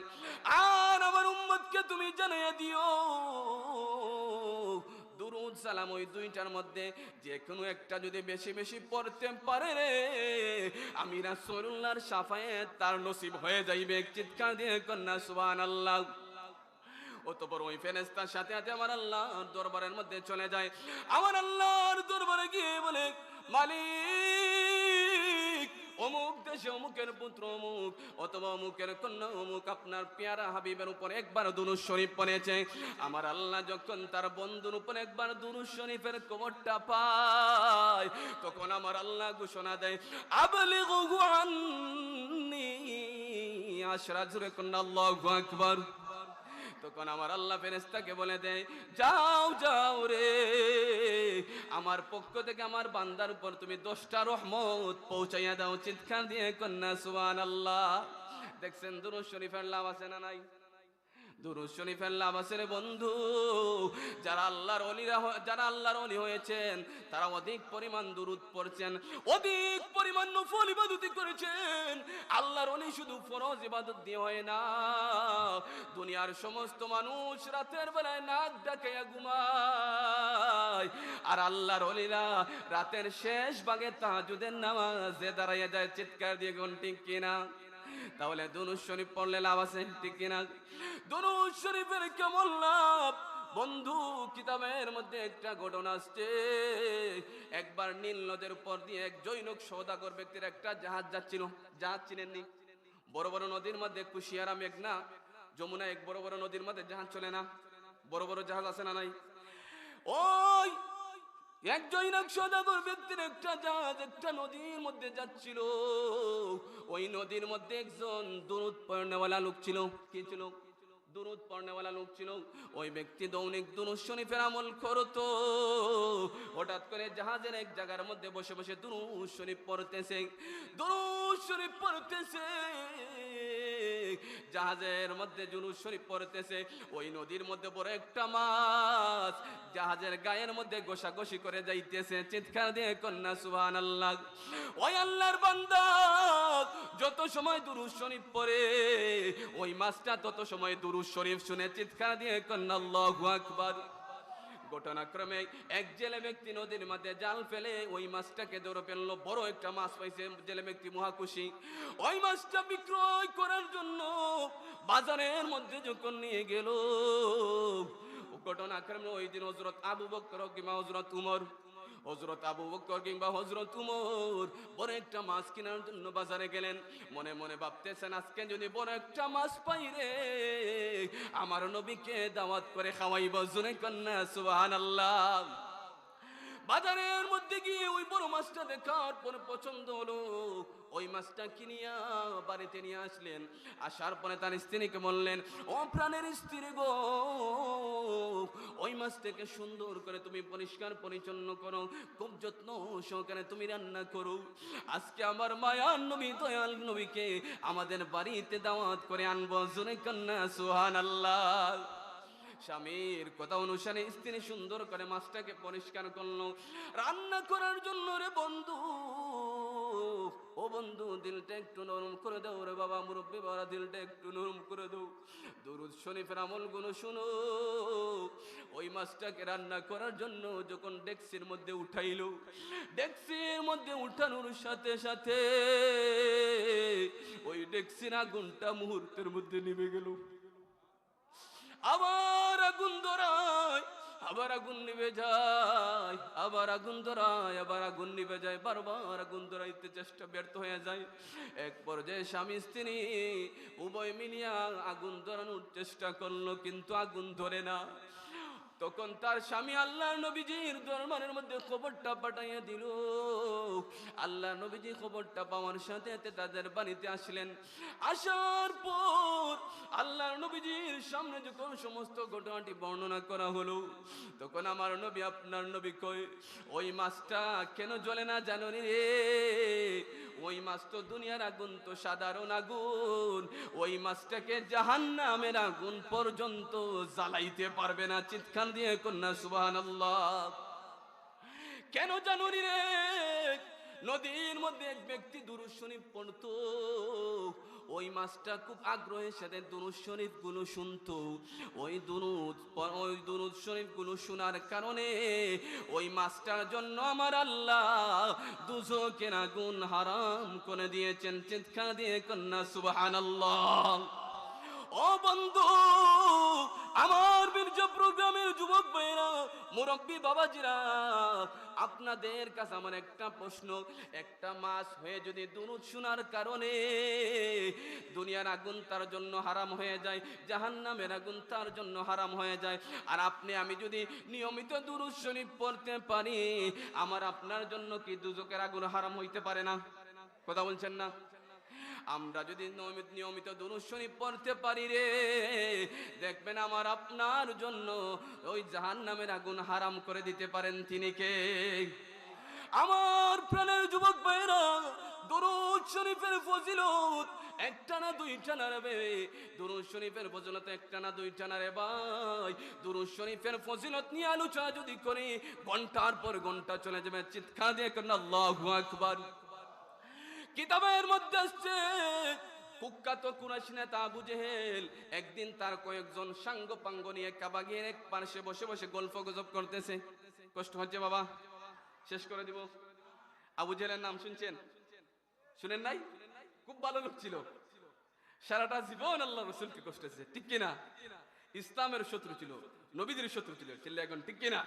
আর আমার উম্মতকে তুমি জানিয়ে দিও দুরূদ সালাম ওই দুইটার মধ্যে যে কোনো একটা যদি বেশি বেশি পড়তে পারে রে আমি রাসূলুল্লাহর শাফায়েত তার নসিব হয়ে যাইবে। চিৎকার দিয়ে কন্যা সুবহানাল্লাহ। অতঃপর ওই ফেরেশতার সাথে সাথে আমার আল্লাহর দরবারের মধ্যে চলে যায়। আমার আল্লাহর দরবারে গিয়ে বলে, মালিক অমুক দেশে অমুকের পুত্র অমুক অথবা অমুকের কন্যা অমুক আপনার পেয়ারা হাবিবের উপর একবার দুরূদ শরীফ পড়েছে। আমার আল্লাহ যখন তার বন্ধুর উপর একবার দুরূদ শরীফের কবরটা পায় তখন আমার আল্লাহ ঘোষণা দেয়, আবলিগহু আন্নী আশরা, জোরে কন্যা আল্লাহু আকবার। তখন আমার আল্লাহ ফেরেশতাকে বলে দেয়, যাও যাও রে আমার পক্ষ থেকে আমার বান্দার উপর তুমি 10টা রহমত পৌঁছাইয়া দাও। চিৎকার দিয়ে কন্যা সুবহানাল্লাহ। দেখছেন দুরূদ শরীফের লাভ আছে না নাই? দুরূদ শরীফের লাভ আছে রে বন্ধু। যারা আল্লাহর ওলি হয়েছেন তারা অধিক পরিমাণ দুরূদ পড়ছেন, অধিক পরিমাণ নফল ইবাদত করেছেন। আল্লাহর ওলি শুধু ফরজ ইবাদত দিয়ে হয় না, দুনিয়ার সমস্ত মানুষ রাতের বেলায় নাক ডাকাইয়া ঘুমায় আর আল্লাহর ওলিরা রাতের শেষ ভাগে তাহাজ্জুদের নামাজে দাঁড়াইয়া যায়। চিৎকার দিয়ে কোন ঠিক কিনা? তাহলে দুরূদ শরীফ পড়লে লাভ আছে, ঠিক কিনা? দুরূদ শরীফের কেমন লাভ বন্ধু? কিতাবের মধ্যে একটা ঘটনা আসছে। একবার নীল নদের উপর দিয়ে এক জৈনক সওদাগর ব্যক্তির একটা জাহাজ যাচ্ছিল। জাহাজ চিনেননি? বড় বড় নদীর মধ্যে কুশিয়ারা, মেঘনা, যমুনা, এক বড় বড় নদীর মধ্যে জাহাজ চলে না? বড় বড় জাহাজ আছে না নাই? ওই এক জৈনক সওদাগর ব্যক্তির একটা জাহাজ একটা নদীর মধ্যে যাচ্ছিল। ওই নদীর মধ্যে একজন দুরূদ পড়নেওয়ালা লোক ছিল। কি ছিল? দুরূদ পড়নেওয়ালা লোক ছিল। ওই ব্যক্তি দৈনিক দুরূদ শরীফের আমল করতো। হঠাৎ করে জাহাজের এক জায়গার মধ্যে বসে বসে দুরূদ শরীফ পড়তেছে, দুরূদ শরীফ পড়তেছে। জাহাজের মধ্যে দুরূদ শরীফ পড়তেছে। ওই নদীর মধ্যে বড় একটা মাছ জাহাজের গায়ের মধ্যে গোসাগোসি করে যাইতেছে। চিৎকার দিয়ে কন্যা সুবহানাল্লাহ। ওই আল্লাহর বান্দা যত সময় দুরূদ শরীফ পড়ে ওই মাছটা তত সময় দুরূদ শরীফ শুনে। চিৎকার দিয়ে কন্যা আল্লাহু আকবার। ঘটনাক্রমে এক জেলে ব্যক্তি নদীর মধ্যে জাল ফেলে ওই মাছটাকে ধরে ফেললো। বড় একটা মাছ পাইছে, জেলে ব্যক্তি মহাখুশি। ওই মাছটা বিক্রয় করার জন্য বাজারের মধ্যে যখন নিয়ে গেল, ঘটনাক্রমে ওই দিন হযরত আবু বকর কিংবা হযরত উমর, হযরত আবু বকর কিংবা হযরত উমর বড় একটা মাছ কেনার জন্য বাজারে গেলেন। মনে মনে ভাবতেছেন, আজকে যদি বড় একটা মাছ পাই রে আমার নবীকে দাওয়াত করে খাওয়াইব। জোরে কন্যা সুবহানাল্লাহ। বাজারের মধ্যে গিয়ে ওই বড় মাছটা দেখার পরে পছন্দ হলো। ওই মাছটা কিনিয়া বাড়িতে নিয়ে আসলেন। আসার পরে তার স্ত্রীকে বললেন, ও প্রাণের স্ত্রী গো, ওই মাছটাকে সুন্দর করে তুমি পরিষ্কার পরিচ্ছন্ন করো, খুব যত্ন সহকারে তুমি রান্না করো। আজকে আমার মায়ার নবী দয়াল নবীকে আমাদের বাড়িতে দাওয়াত করে আনবো। জোরে কন্যা সুবহানাল্লাহ। স্বামীর কথা অনুসারে স্ত্রী সুন্দর করে মাছটাকে পরিষ্কার করলো রান্না করার জন্য। রে বন্ধু, ও বন্ধু, দিলটা একটু নরম করে দাও রে বাবা, মুরব্বী বাবা, দিলটা একটু নরম করে দাও। দুরূদ শরীফের আমলগুলো শুনো। ওই মাছটাকে রান্না করার জন্য যখন ডেক্সির মধ্যে উঠাইলো, ডেক্সির মধ্যে উঠানোর সাথে সাথে ওই ডেক্সির আগুনটা মুহূর্তের মধ্যে নিভে গেল। আবার আগুন ধরায়, আবার আগুন নিভে যায়, আবার আগুন ধরায়, আবার আগুন নিভে যায়। বারবার আগুন ধরাইতে চেষ্টা ব্যর্থ হয়ে যায়। এক পর্যায়ে স্বামী স্ত্রী উভয় মিলিয়া আগুন ধরানোর চেষ্টা করলো, কিন্তু আগুন ধরে না। তখন তার স্বামী আল্লাহ নবীজির দরবারের মধ্যে খবরটা পাঠাইয়া দিল। আল্লাহ নবীজি খবরটা পাওয়ার সাথে সাথে তাদের বাড়িতে আসলেন। আসার পর আল্লাহ নবীজির সামনে যখন সমস্ত ঘটনাটি বর্ণনা করা হলো, তখন আমার নবী আপনার নবী কই, ওই মাছটা কেন জ্বলে না জানো রে? ওই মাছ তো দুনিয়ার আগুন তো সাধারণ আগুন, ওই মাছটাকে জাহান্নামের আগুন পর্যন্ত জ্বালাইতে পারবে না। চিৎকার দিয়ে কন্যা সুবহানাল্লাহ। কেন জানো রে? নদীর মধ্যে এক ব্যক্তি দুরূদ শরীফ পড়তো, ওই মাছটা খুব আগ্রহের সাথে দুরূদ শরীফ গুলো শুনতো। ওই দুরূদ শরীফ গুলো শোনার কারণে ওই মাছটার জন্য আমার আল্লাহ দুজকের আগুন হারাম করে দিয়েছেন। চিৎকার দিয়ে কন্যা সুবহানাল্লাহ। ও বন্ধু, আমার বীর্য প্রোগ্রামের যুবক ভাইরা, মুরব্বী বাবাজিরা, আপনাদের কাছে আমার একটা প্রশ্ন, একটা মাস হয়ে যদি দুরূদ শোনার কারণে দুনিয়ার আগুন তার জন্য হারাম হয়ে যায়, জাহান্নামের আগুন তার জন্য হারাম হয়ে যায়, আর আপনি আমি যদি নিয়মিত দুরূদ শরীফ পড়তে পারি, আমার আপনার জন্য কি দুজকের আগুন হারাম হইতে পারে না? কথা বলছেন না? আমরা যদি নিয়মিত দুরূদ শরীফ পড়তে পারি রে, দেখবেন আমার আপনার জন্য ওই জাহান্নামের আগুন হারাম করে দিতে পারেন তিনি কে? আমার প্রাণের যুবক ভাইরা, দুরূদ শরীফের ফজিলত একটা না দুইটা না রে। দুরূদ শরীফের ফজিলত একটা না দুইটা না রে ভাই। দুরূদ শরীফের ফজিলত নিয়ে আলোচনা যদি করি, ঘন্টার পর ঘন্টা চলে যাবে। চিৎকার দিয়ে করেন আল্লাহু আকবার। কিতাবের মধ্যে আসছে, কুখ্যাত কুরাইশ নেতা আবু জেহেল একদিন তার কয়েকজন সাঙ্গ পাঙ্গ নিয়ে কাবা গিয়ে এক পাশে বসে বসে গল্প গুজব করতেছে। কষ্ট হচ্ছে বাবা, শেষ করে দিব। আবু জেহেলের নাম শুনছেন? শুনেন নাই? খুব ভালো লোক ছিল, সারাটা জীবন আল্লাহ রাসূলকে কষ্ট দিয়েছে, ঠিক কিনা? ইসলামের শত্রু ছিল, নবীদের শত্রু ছিল, চিল্লা এখন ঠিক কিনা?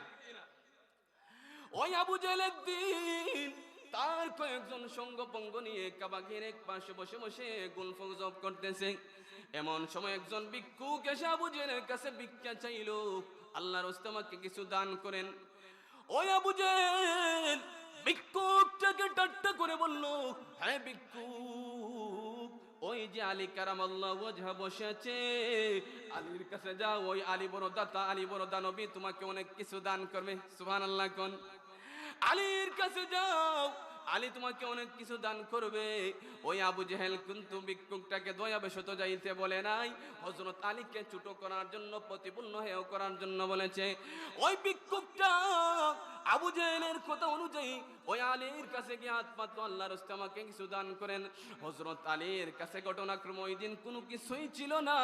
ওই আবু জেহেল একদিন তার কয়েকজন সঙ্গ পঙ্গ নিয়ে কাবা ঘিরে এক পাশে বসে বসে গল্প গুজব করতেছে। এমন সময় একজন ভিক্ষুক এসে আবু জেহেলের কাছে ভিক্ষা চাইল, আল্লাহর রাস্তায় আমাকে কিছু দান করেন। ওই আবু জেহেল ভিক্ষুকটাকে ঠাট্টা করে বলল, হ্যাঁ ভিক্ষুক, ওই যে আলী কারামাল্লাহু ওয়াজহা বসে আছে, আলীর কাছে যাও, ওই আলী বড় দাতা, আলী বড় দানবী, তোমাকে অনেক কিছু দান করবে। সুবহানাল্লাহ কোন? আলীর কাছে যাও, আলী তোমাকে অনেক কিছু দান করবে। ওই আবু জেহেল কিন্তু ভিক্ষুকটাকে দয়াবশত যাইতে বলে নাই, হযরত আলীকে ছোট করার জন্য, প্রতিপূর্ণ হেয় করার জন্য বলেছে। ওই ভিক্ষুকটা আবু জেহেলের কথা অনুযায়ী ওই আলীর কাছে গিয়ে হাত পাতলো, আল্লাহর রাস্তায় আমাকে কিছু দান করেন। হযরত আলীর কাছে ঘটনাক্রম ওই দিন কোনো কিছুই ছিল না।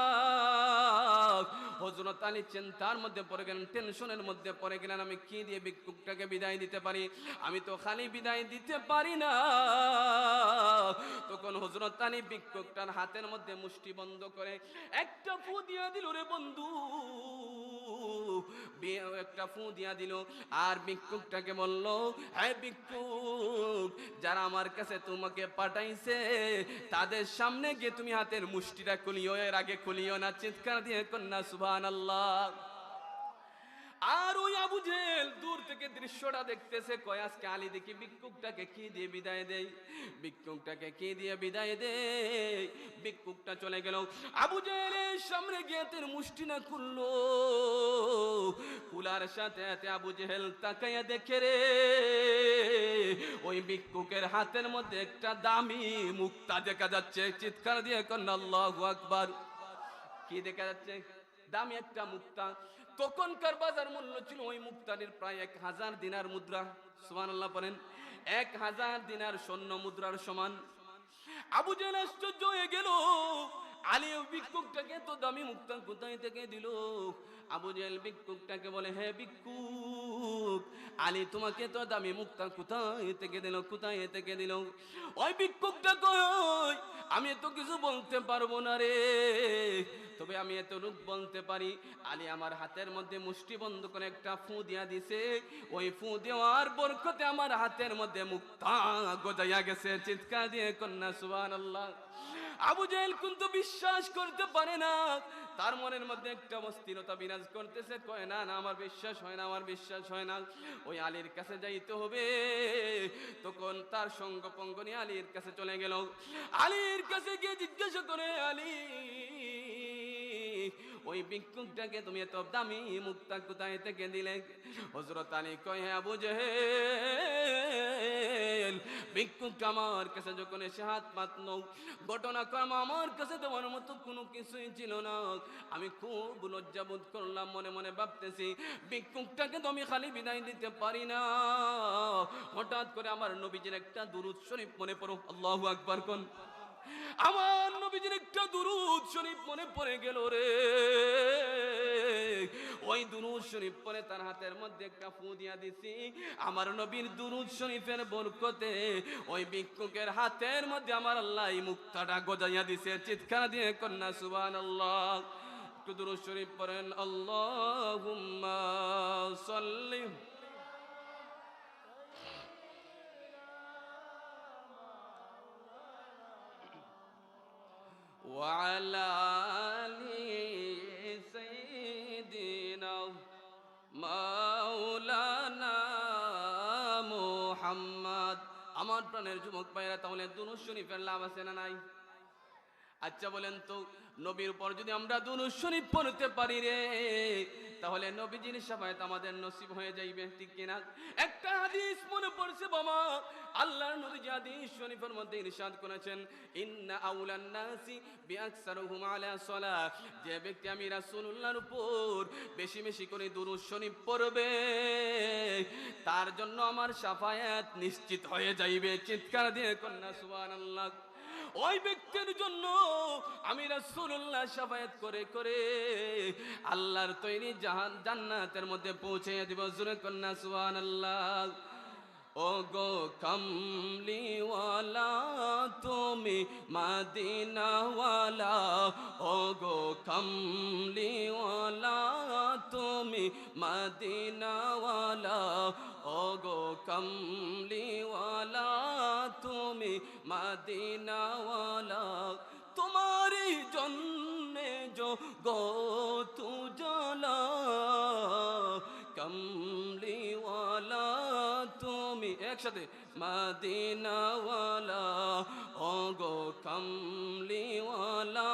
হযরত আলী চিন্তার মধ্যে পড়ে গেলেন, টেনশনের মধ্যে পড়ে গেলেন, আমি কি দিয়ে ভিক্ষুকটাকে বিদায় দিতে পারি? আমি তো খালি বিদায় দিতে পারি না। তখন হযরত আলী ভিক্ষুকটার হাতের মধ্যে মুষ্টি বন্ধ করে একটা ফু দিয়া দিল রে বন্ধু, একটা ফু দিয়া দিল। আর ভিক্ষুকটাকে বলল, হ্যাঁ ভিক্ষুক, যারা আমার কাছে তোমাকে পাঠাইছে তাদের সামনে গিয়ে তুমি হাতের মুষ্টিটা খুলিও, এর আগে খুলিও না। চিৎকার দিয়ে কন্যা সুবহানাল্লাহ। আর ওই আবু জেহেল দূর থেকে দৃশ্যটা দেখতেছে, কয় আজকে আলী দেখি ভিক্ষুকটাকে কি দিয়ে বিদায় দেয়, ভিক্ষুকটাকে কি দিয়ে বিদায় দেয়। ভিক্ষুকটা চলে গেল, আবু জেহেলের সামনে গিয়ে হাতের মুষ্টি না খুললো, খুলার সাথে সাথে আবু জেহেল তাকাইয়া দেখে রে, ওই ভিক্ষুকের হাতের মধ্যে একটা দামি মুক্তা দেখা যাচ্ছে। চিৎকার দিয়ে কন্যা আল্লাহু আকবার। কি দেখা যাচ্ছে? দামি একটা মুক্তা। তখনকার বাজার মূল্য ছিল ওই মুক্তাটির প্রায় 1000 দিনার মুদ্রা। সুবহানাল্লাহ পড়েন। 1000 দিনার স্বর্ণ মুদ্রার সমান। আবু জেহেল আশ্চর্য হয়ে গেল, আলী ভিক্ষুকটাকে তো দামি মুক্তা কোথায় থেকে দিল? আবু জেহেল ভিক্ষুকটাকে বলে, হে ভিক্ষুক, আলী তোমাকে তো দামি মুক্তা কোথায় থেকে দিল, কোথায় থেকে দিল? ওই ভিক্ষুকটা কয়, আমি তো কিছু বলতে পারবো না রে, তবে আমি এতটুকু বলতে পারি, আলী আমার হাতের মধ্যে মুষ্টি বন্ধ করে একটা ফু দিয়া দিছে, ওই ফু দেওয়ার বরকতে আমার হাতের মধ্যে মুক্তা গজাইয়া গেছে। চিৎকার দিয়ে কন্যা সুবহানাল্লাহ। আবু জেহেল কিন্তু বিশ্বাস করতে পারে না, তার মনের মধ্যে একটা অস্থিরতা বিরাজ করতেছে, কয় না না আমার বিশ্বাস হয় না, আমার বিশ্বাস হয় না, ওই আলীর কাছে যাইতে হবে। তখন তার সঙ্গ পঙ্গ নিয়ে আলীর কাছে চলে গেল। আলীর কাছে গিয়ে জিজ্ঞাসা করে, আলী ওই ভিক্ষুকটাকে তুমি এত দামি মুক্তা কোথায় থেকে দিলে? হযরত আলী কয়, হ্যাঁ আবু জেহেল, ভিক্ষুকটা আমার কাছে যখন এসে হাত পাতল, ঘটনাক্রম আমার কাছে দেওয়ার মতো কোনো কিছুই ছিল না। আমি খুব লজ্জাবোধ করলাম, মনে মনে ভাবতেছি ভিক্ষুকটাকে তো আমি খালি বিদায় দিতে পারি না। হঠাৎ করে আমার নবীজির একটা দুরূদ শরীফ মনে পড়ো, আল্লাহু আকবার কোন। আমার নবীজির একটা দুরূদ শরীফ মনে পড়ে গেল রে। ওই দুরূদ শরীফ পরে তার হাতের মধ্যে একটা ফু দিয়া দিছি। আমার নবীর দুরূদ শরীফের বরকতে ওই ভিক্ষুকের হাতের মধ্যে আমার আল্লাহ এই মুক্তাটা গজাইয়া দিছে। চিৎকার দিয়ে কন্যা সুবহানাল্লাহ। একটু দুরূদ শরীফ পড়েন, আল্লাহুম্মা সাল্লি وعلى آل سيدنا مولانا মুহাম্মদ। আমার প্রাণের যুবক ভাইরা, তাহলে দুরূদ শরীফের লাভ আছে না নাই? আচ্ছা বলেন তো, নবীর উপর যদি আমরা দুরূদ শরীফ পড়তে পারি রে, তাহলে নবীজির শাফায়াত আমাদের নসিব হয়ে যাইবে, ঠিক কিনা? একটা হাদিস মনে পড়ছে বাবা, আল্লাহর নবী হাদিস শরীফের মধ্যে ইরশাদ করেছেন, ইন্না আউলান নাসি বিআকসারুহুম আলা সালাহ, যে ব্যক্তি আমি রাসূলুল্লাহর উপর বেশি বেশি করে দুরূদ শরীফ পড়বে, তার জন্য আমার শাফায়াত নিশ্চিত হয়ে যাইবে। চিৎকার দিয়ে কন্যা সুবহানাল্লাহ। ওই ব্যক্তির জন্য আমি রাসূলুল্লাহ শাফায়াত করে করে আল্লাহর তৈরি জান্নাতের মধ্যে পৌঁছে দিব। জোরে কন্যা সুবহানাল্লাহ। ও গো কমলিওয়ালা তুমি মদিনাওয়ালা, ও গো কমলিওয়ালা তুমি মদিনাওয়ালা, ও গো কমলিওয়ালা তুমি মদিনাওয়ালা, তোমারই জন্যে জগৎ উজালা, কমলিওয়ালা তুমি, একসাথে, মদিনাওয়ালা, ও গো কমলিওয়ালা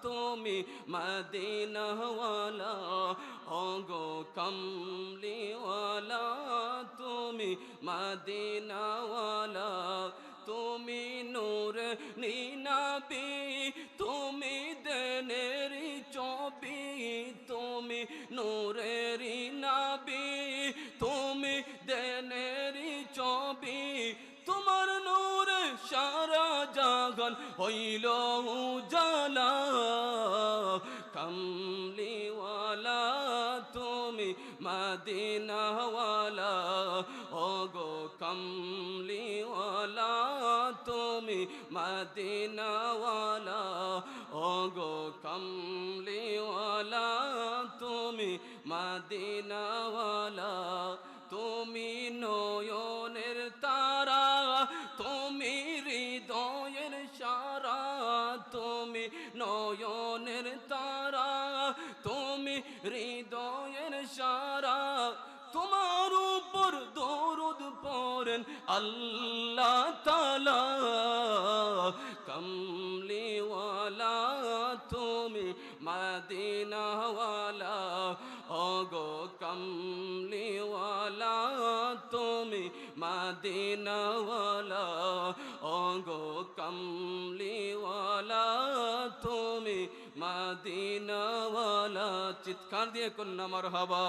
তুমি মদিনাওয়ালা, ও গো কমলিওয়ালা তুমি মদিনাওয়ালা, তুমি নূর নিনাবি, তুমি দেনেরি চবি, তুমি নূরেরি নাবি, তুমি দেনেরি চবি, তোমার নূরে সারা জাগান হইল উজালা, কমলিওয়ালা তুমি মদিনাওয়ালা, ও গো কমলিওয়ালা তুমি মদিনাওয়ালা, ও গো কমলিওয়ালা তুমি মদিনাওয়ালা, তুমি নয়নের তারা, তুমি হৃদয়ের সারা, তুমি নয়নের তারা, তুমি হৃদয়ের সারা, তোমার উপর দরুদ পড়েন আল্লাহ তাআলা, কমলিওয়ালা তুমি মদিনাওয়ালা, ও গো কমলিওয়ালা তুমি মদিনাওয়ালা, ও গো কমলিওয়ালা তুমি মদিনাওয়ালা। চিৎকার দিয়ে কন্যা মারহাবা।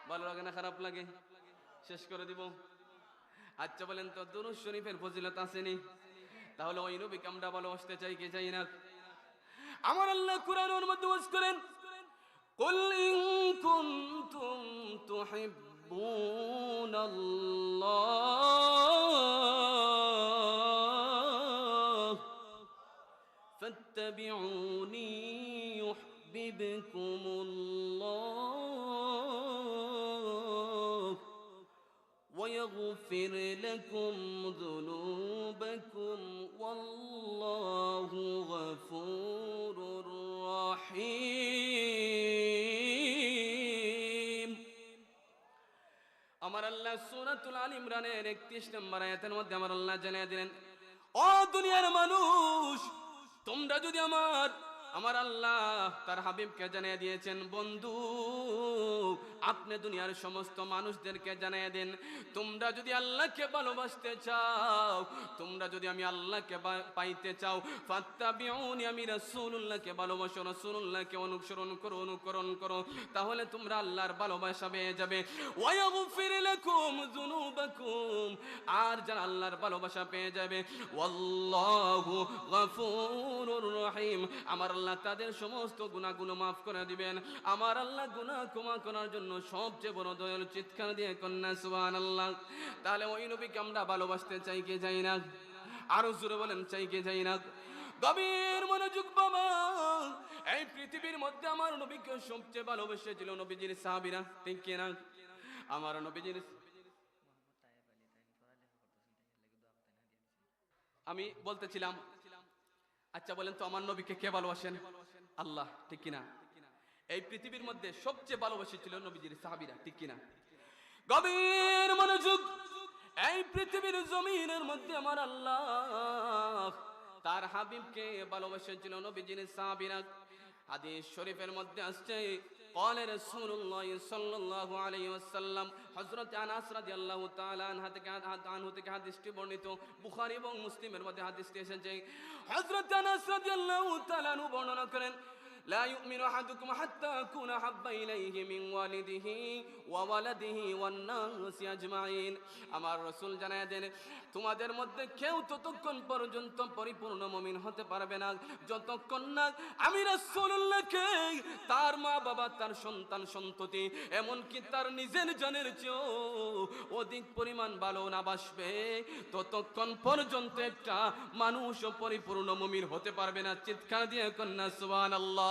ভালো লাগে না খারাপ লাগে? শেষ করে দিব। আচ্ছা বলেন তো, দুরূদ শরীফের ফজিলত আসেনি? তাহলে ওই নবীকে আমরা ভালোবাসতে চাই কি চাই না? আমার আল্লাহ কুরআনের মধ্যে ওয়াজ করেন, কুল ইন কুনতুম তুহিব্বুনাল্লাহ ফাত্তাবিউনি ইউহিব্বুকুমুল্লাহ ويغفر لكم ذنوبكم والله غفور رحيم আমার আল্লাহ সূরাতুল আল ইমরানের 31 নম্বর আয়াতের মধ্যে আমার আল্লাহ জানিয়ে দিলেন, ও দুনিয়ার মানুষ, তোমরা যদি আমার আল্লাহ তার হাবিবকে জানিয়ে দিয়েছেন, বন্ধু আপনি দুনিয়ার সমস্ত মানুষদেরকে জানিয়ে দেন, তোমরা যদি আল্লাহকে ভালোবাসতে চাও, তোমরা যদি আমি আল্লাহকে পাইতে চাও, ফাত্তাবিউনি, আমি রাসূলুল্লাহকে ভালোবাসো, রাসূলুল্লাহকে অনুকরণ করো, তাহলে তোমরা আল্লাহর ভালোবাসা পেয়ে যাবে। ওয়ায়াগফির লাকুম যুনুবাকুম, আর যারা আল্লাহর ভালোবাসা পেয়ে যাবে, ওয়াল্লাহু গফুরুর রহিম, আমার আল্লাহ তাদের সমস্ত গুনাহগুলো মাফ করে দিবেন। আমার আল্লাহ গুনাহ ক্ষমা করার জন্য সবচেয়ে বড় দয়ালু। চিৎকার দিয়ে কন্যা সুবহানাল্লাহ। তাহলে ওই নবীকে আমরা ভালোবাসতে চাই কে চাই না? আরো জোরে বলেন, চাই কে চাই না? গভীর মনোযোগ বাবা, এই পৃথিবীর মধ্যে আমার নবীকে সবচেয়ে ভালোবেসেছিল নবীজির সাহাবীরা, ঠিক কি না? আমার নবীজির, আমি বলতেছিলাম, আচ্ছা বলেন তো আমার নবীকে কে ভালোবাসেন? আল্লাহ, ঠিক কিনা? এই পৃথিবীর মধ্যে সবচেয়ে ভালোবাসেছিল নবীজির সাহাবীরা, ঠিক কিনা? গভীর মনোযোগ, এই পৃথিবীর জমিনের মধ্যে আমার আল্লাহ তার হাবিবকে ভালোবাসেছিল নবীজির সাহাবীরা। হাদিস শরীফের মধ্যে আসছে, قال رسول الله صلى الله عليه وسلم, হযরত আনাস রাদিয়াল্লাহু তাআলা আনহু থেকে হাদিসটি বর্ণিত, বুখারী এবং মুসলিমের মধ্যে হাদিসটি এসেছে। হযরত আনাস রাদিয়াল্লাহু তাআলা আনহু বর্ণনা করেন, لا يؤمن أحدكم حتى أكون أحب إليه من والده وولده والناس أجمعين। আমার রাসূল জানায় দেন, তোমাদের মধ্যে কেউ ততক্ষণ পর্যন্ত পরিপূর্ণ মুমিন হতে পারবে না যতক্ষণ না আমি রাসূলুল্লাহকে, তার মা বাবা, তার সন্তান সন্ততি, এমনকি তার নিজের জানের চেয়েও অধিক পরিমাণ ভালো না বাসবে, ততক্ষণ পর্যন্ত একটা মানুষও পরিপূর্ণ মুমিন হতে পারবে না। চিৎকার দিয়ে কন্যা সুবহানাল্লাহ।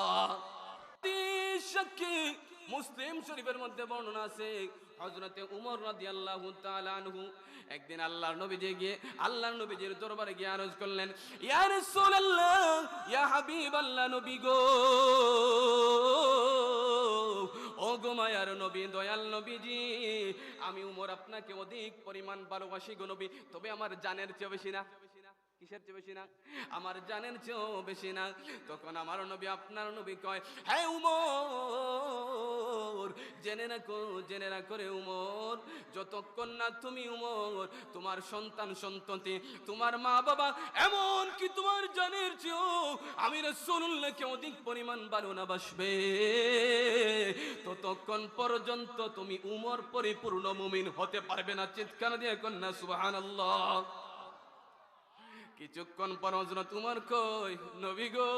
মুসলিম শরীফের মধ্যে বর্ণনা আছে, হযরতে উমর রাদিয়াল্লাহু তাআলা আনহু একদিন আল্লাহর নবীজি গিয়ে আল্লাহর নবীজির দরবারে গিয়ে আরজ করলেন, ইয়া রাসূলুল্লাহ, ইয়া হাবিবাল্লাহ, নবী গো, ও গো মায়ার নবী, দয়াল নবীজি, আমি উমর আপনাকে অধিক পরিমাণ ভালোবাসি গো নবী, তবে আমার জানের চেয়ে বেশি না। কিসের চেয়ে বেশি না? আমার জানের চেয়েও বেশি না। তখন আমার নবী, আপনার নবী কয়, হে উমর, জেনে রাখো রে উমর, যতক্ষণ না তুমি উমর, তোমার সন্তান সন্ততি, তোমার মা বাবা, এমন কি তোমার জানের চেয়েও আমি রাসূলুল্লাহকে অধিক পরিমাণ ভালো না বাসবে, ততক্ষণ পর্যন্ত তুমি উমর পরিপূর্ণ মুমিন হতে পারবে না। চিৎকার দিয়ে কন্যা সুবহানাল্লাহ। কিছুক্ষণ পর হযরত উমর কই, নবী গো,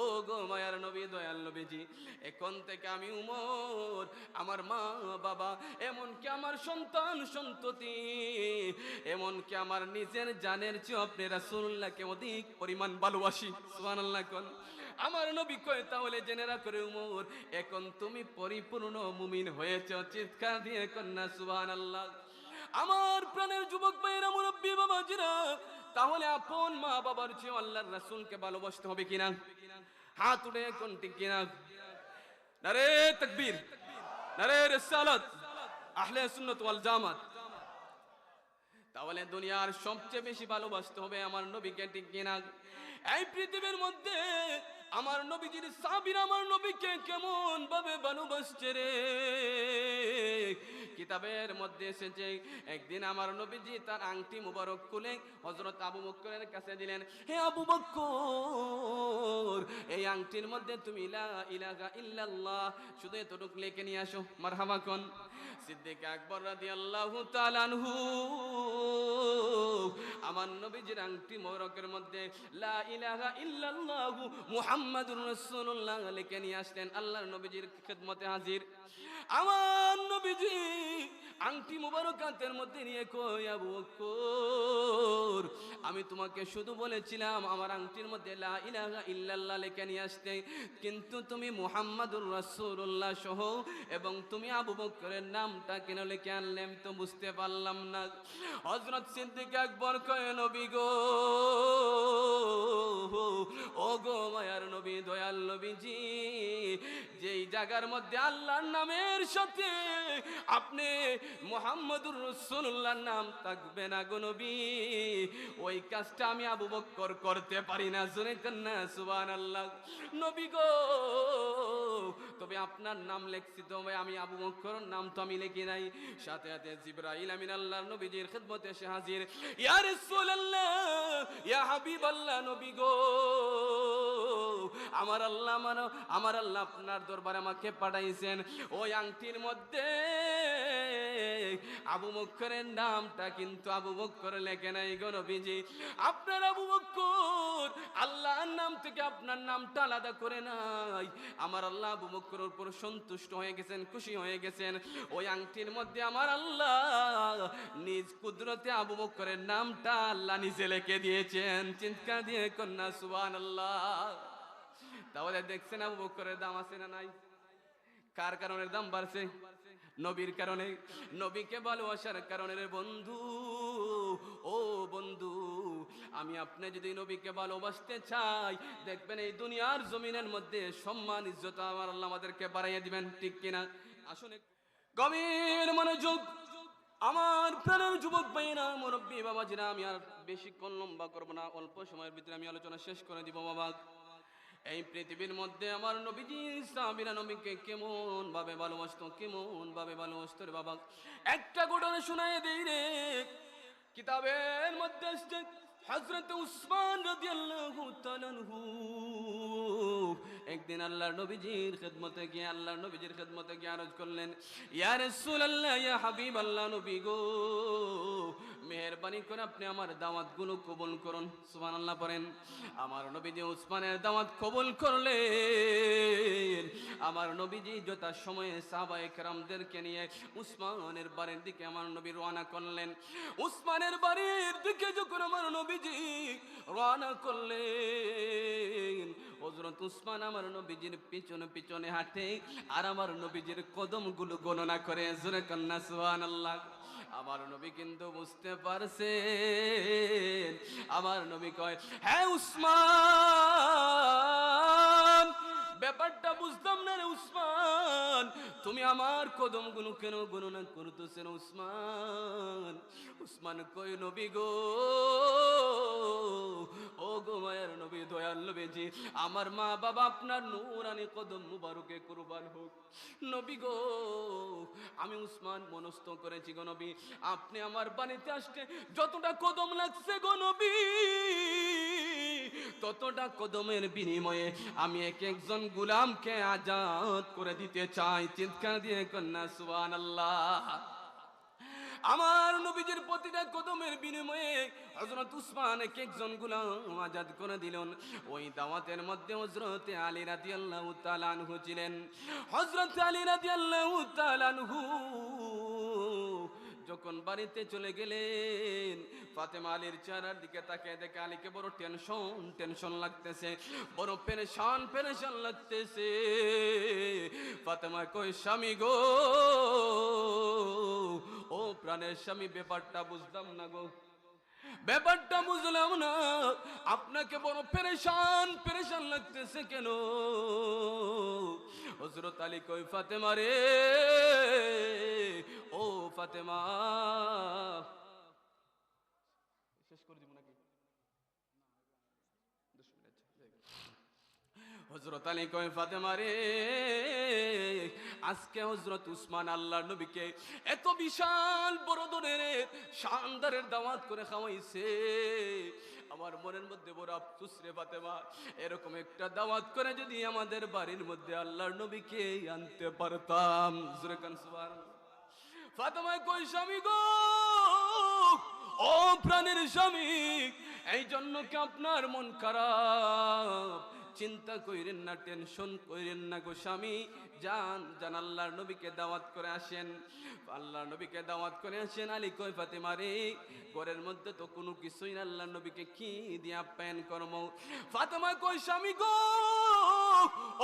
ও গো মায়ার নবী, দয়াল নবীজি, এখন থেকে আমি উমর, আমার মা বাবা, এমনকি আমার সন্তান সন্ততি, এমনকি আমার নিজের জানের চেয়ে আপনি রাসূলুল্লাহকে অধিক পরিমাণ ভালোবাসি। সুবহানাল্লাহ কোন। আমার নবী কয়, তাহলে জেনে রাখো রে উমর, এখন তুমি পরিপূর্ণ মুমিন হয়েছ। চিৎকার দিয়ে কন্যা সুবহানাল্লাহ। আমার প্রাণের যুবক ভাইয়েরা, মুরব্বী বাবাজিরা, তাহলে আপন মা বাবার চেয়ে আল্লাহর রাসূলকে ভালোবাসতে হবে কিনা? হাত উঠে কোন ঠিক কিনা? নারে তাকবীর, নারে রিসালাত, আহলে সুন্নাত ওয়াল জামাত। তাহলে দুনিয়ার সবচেয়ে বেশি ভালোবাসতে হবে আমার নবীকে, ঠিক কিনা? এই পৃথিবীর মধ্যে আমার নবীজির সাহাবীরা আমার নবীকে কেমন ভাবে ভালোবাসছে রে, কিতাবের মধ্যে এসেছে, একদিন আমার নবীজি তার আংটি মুবারক খুলে হযরত আবু বকরের কাছে দিলেন, হে আবু বকর, এই আংটির মধ্যে তুমি লা ইলাহা ইল্লাল্লাহ শুধু এতটুকু লিখে নিয়ে আসো। মারহাবা কোন। সিদ্দিক আকবর রাদিয়াল্লাহু তাআলা আনহু আমার নবীজির আংটি মুবারকের মধ্যে লা ইলাহা ইল্লাল্লাহু মুহাম্মাদুর রাসূলুল্লাহ লিখে নিয়ে আসলেন। আল্লাহর নবীজির খিদমতে হাজির। আমার নবীজি আংটি মুবারকাতের মধ্যে নিয়ে কই, আবু বকর আমি তোমাকে শুধু বলেছিলাম আমার আংটির মধ্যে লা ইলাহা ইল্লাল্লাহ লেখা নিয়ে আসতে, কিন্তু তুমি মুহাম্মাদুর রাসূলুল্লাহ সহ এবং তুমি আবু বকরের নামটা কেন লিখে আনলে আমি তো বুঝতে পারলাম না। হযরত সিদ্দিক আকবর কয়, নবী গো, ও গো মায়ার নবী, দয়াল নবীজি, যেই জায়গার মধ্যে আল্লাহর নামের সাথে আপনি মুহাম্মাদুর রাসূলুল্লাহর নাম থাকবে না গো নবী, ওই কাজটা আমি আবু বকর করতে পারি না। জোরে কন্যা সুবহানাল্লাহ। নবী গো, তবে আপনার নাম লিখছি, তবে আমি আবু বকরের নাম তো আমি লিখি নাই। সাথে সাথে জিবরাইল আমিন আল্লাহর নবীজির খিদমতে এসে হাজির। ইয়া রাসূলুল্লাহ, ইয়া হাবিবাল্লাহ, নবী গো, আমার আল্লাহ আপনার দরবারে আমাকে পাঠাইছেন। ওই আংটির মধ্যে আবু বকরের নামটা কিন্তু আবু বকর লেখে নাই গো নবীজি। আপনার আবু বকর আল্লাহর নাম থেকে আপনার নামটা আলাদা করে নাই। আমার আল্লাহ আবু বকরের উপর সন্তুষ্ট হয়ে গেছেন, খুশি হয়ে গেছেন। ওই আংটির মধ্যে আমার আল্লাহ নিজ কুদরতে আবু বকরের নামটা আল্লাহ নিজে লিখে দিয়েছেন। চিৎকার দিয়ে কন্যা সুবহানাল্লাহ। তাহলে দেখছেন আবু বকরের দাম আছে না নাই? কার কারণে দাম বাড়ছে? নবীর কারণে, নবীকে ভালোবাসার কারণে। রে বন্ধু, ও বন্ধু, আমি আপনি যদি নবীকে ভালোবাসতে চাই, দেখবেন এই দুনিয়ার জমিনের মধ্যে সম্মান ইজ্জত আমার আল্লাহ আমাদেরকে বাড়াইয়া দিবেন, ঠিক কিনা? আসুন গভীর মনোযোগ আমার প্রাণের যুবক ভাইরা, মুরব্বী বাবাজিরা, আমি আর বেশিক্ষণ লম্বা করবো না, অল্প সময়ের ভিতরে আমি আলোচনা শেষ করে দিব। বাবা, এই পৃথিবীর মধ্যে আমার নবীজি সাহাবীরা নবীকে কেমন ভাবে ভালোবাসতো, কেমন ভাবে ভালোবাসতো রে বাবা। একটা ঘটনা শোনায় দেই রে, কিতাবের মধ্যে আসছে হযরত উসমান রাদিয়াল্লাহু তাআলা আনহু একদিন আল্লাহর নবীজির খিদমতে গিয়ে আরজ করলেন, ইয়া রাসূলুল্লাহ, ইয়া হাবিবাল্লাহ, নবী গো, মেহেরবানি করে আপনি আমার দাওয়াতগুলো কবুল করুন। সুবহানাল্লাহ পড়েন। আমার নবীজি উসমানের দাওয়াত কবুল করলেন। আমার নবীজি যথা সময়ে সাহাবায়ে কেরামদেরকে নিয়ে উসমানের বাড়ির দিকে আমার নবী রওনা করলেন। উসমানের বাড়ির দিকে যখন আমার নবীজি রওনা করলেন, হযরত উসমান আমার নবীজির পিছনে পিছনে হাঁটে আর আমার নবীজির কদমগুলো গণনা করে। জোরে কন্যা সুবহানাল্লাহ। আমার নবী কিন্তু বুঝতে পারছেন। আমার নবী কয়, হ্যাঁ উসমান, ব্যাপারটা বুঝতাম না রে উসমান, তুমি আমার কদমগুলো কেন গণনা করতেছেন উসমান? উসমান কই, নবী গো, ও গো মায়ের নবী, দয়াল নবীজি, আমার মা বাবা আপনার নূরানি কদম মুবারকে কুরবান হোক। নবী গো, আমি উসমান মনস্থ করেছি গো নবী, আপনি আমার বাড়িতে আসতে যতটা কদম লাগছে গো নবী, ততটা কদমের বিনিময়ে আমি এক একজন গোলামকে আজাদ করে দিতে চাই। চিৎকার দিয়ে কন্যা সুবহানাল্লাহ। আমার নবীজির প্রতিটা কদমের বিনিময়ে হযরত উসমান এক একজন গোলাম আজাদ করে দিলেন। ওই দাওয়াতের মধ্যে হযরত আলী রাদিয়াল্লাহু তাআলা আনহু ছিলেন। হযরত আলী রাদিয়াল্লাহু তাআলা আনহু যখন বাড়িতে চলে গেলেন, ফাতেমা আলীর চেহারার দিকে তাকিয়ে দেখে আলীকে বড় টেনশন লাগতেছে, বড় পেরেশান লাগতেছে। ফাতেমা কই, স্বামী গো, ও প্রাণের স্বামী, ব্যাপারটা বুঝলাম না গো, ব্যাপারটা বুঝলাম না, আপনাকে বড় পেরেশান লাগতেছে কেন? হযরত আলী কই, ফাতেমা রে, ও ফাতেমা, শেষ করে দিব নাকি? হযরত আলী কয়, ফাতেমা রে, আজকে হযরত উসমান আল্লাহর নবীকে এত বিশাল বড় ধরনের শানদারের দাওয়াত করে খাওয়াইছে, আমার মনের মধ্যে বড় আফসোস রে ফাতেমা, এরকম একটা দাওয়াত করে যদি আমাদের বাড়ির মধ্যে আল্লাহর নবীকে আনতে পারতাম। জোরে কান সুবহানাল্লাহ। ফাতেমা কই, স্বামী গো, ও প্রাণের স্বামী, এই জন্য কি আপনার মন খারাপ? চিন্তা কইরেন না, টেনশন কইরেন না গো স্বামী, যান যান আল্লাহর নবীকে দাওয়াত করে আসেন। আল্লাহর নবীকে দাওয়াত করে আসেন। আলী কই ফাতেমা রে, ঘরের মধ্যে তো কোনো কিছুই না, আল্লাহর নবীকে কি দিয়ে আপ্যায়ন করব? ফাতেমা কই স্বামী গো,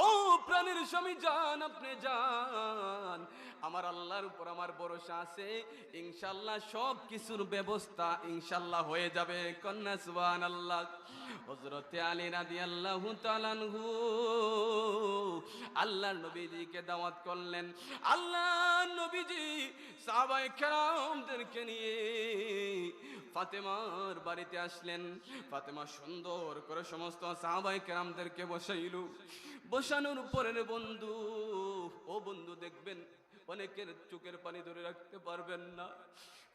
ও প্রাণের স্বামী যান, আপনি যান, আমার আল্লাহর উপর আমার ভরসা আছে, ইনশাআল্লাহ সব কিছুর ব্যবস্থা ইনশাআল্লাহ হয়ে যাবে। কন্যা সুবহানাল্লাহ। হযরতে আলী রাদিয়াল্লাহু তাআলা আনহু আল্লাহর নবীজিকে দাওয়াত করলেন। আল্লাহর নবীজি সাহাবায়ে কেরামদেরকে নিয়ে ফাতেমার বাড়িতে আসলেন। ফাতেমা সুন্দর করে সমস্ত সাহাবায়ে কেরামদেরকে বসাইল। বসানোর পরে বন্ধু, ও বন্ধু দেখবেন অনেকের চোখের পানি ধরে রাখতে পারবেন না।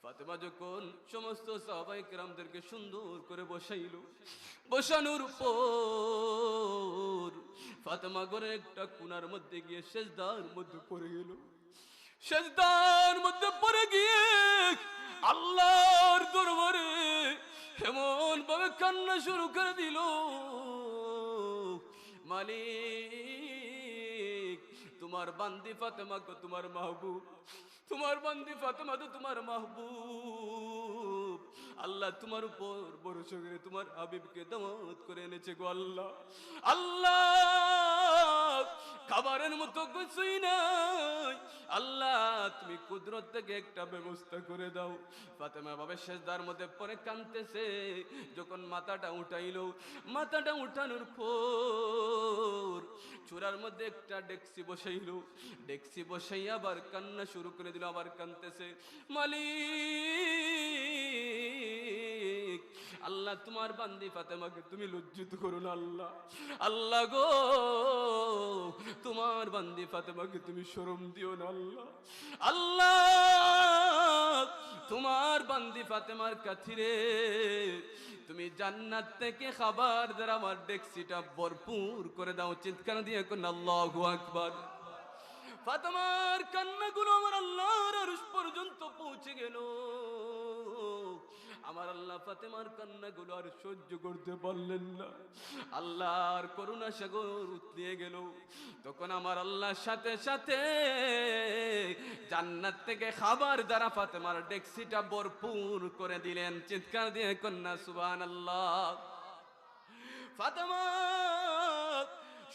ফাতেমা যখন সমস্ত সাহাবায়ে কেরামদেরকে সুন্দর করে বসাইল, বসানোর পর ফাতেমা ঘরের একটা কোণার মধ্যে গিয়ে সেজদার মধ্যে পড়ে গেল। সেজদার মধ্যে পড়ে গিয়ে আল্লাহর দরবারে এমন ভাবে কান্না শুরু করে দিল, মালিক তোমার বান্দি ফাতেমা কো তোমার মাহবুব, তোমার বান্দি ফাতেমা তো তোমার মাহবুব, আল্লাহ তোমার উপর ভরসা করে তোমার হাবিবকে দাওয়াত করে এনেছে গো আল্লাহ। আল্লাহ খাবারের মতো কিছুই নাই, আল্লাহ তুমি কুদরত থেকে একটা ব্যবস্থা করে দাও। ফাতেমা ভাবে সেজদার মধ্যে পরে কাঁদতেছে। যখন মাথাটা উঠাইলো, মাথাটা উঠানোর পর চূড়ার মধ্যে একটা ডেক্সি বসাইলো, ডেক্সি বসাই আবার কান্না শুরু করে দিল, আবার কাঁদতেছে, মালিক আল্লাহ তোমার বান্দি ফাতেমাকে তুমি লজ্জিত করো না আল্লাহ, আল্লাহ গো তোমার বান্দি ফাতেমাকে তুমি শরম দিও না আল্লাহ, আল্লাহ তোমার বান্দি ফাতেমার কাথিরে তুমি জান্নাত থেকে খাবার দ্বারা আমার ডেক্সিটা ভরপুর করে দাও। চিৎকার দিয়ে কোন আল্লাহু আকবার। ফাতেমার কান্নাগুলো আমার আল্লাহর আরশ পর্যন্ত পৌঁছে গেল। আমার আল্লাহ ফাতেমার কান্নাগুলো আর সহ্য করতে পারলেন না, আল্লাহর করুণা সাগর উতলিয়ে গেল। তখন আমার আল্লাহর সাথে সাথে জান্নাত থেকে খাবার দ্বারা ফাতেমার ডেক্সিটা ভরপুর করে দিলেন। চিৎকার দিয়ে কন্যা সুবহানাল্লাহ। ফাতেমা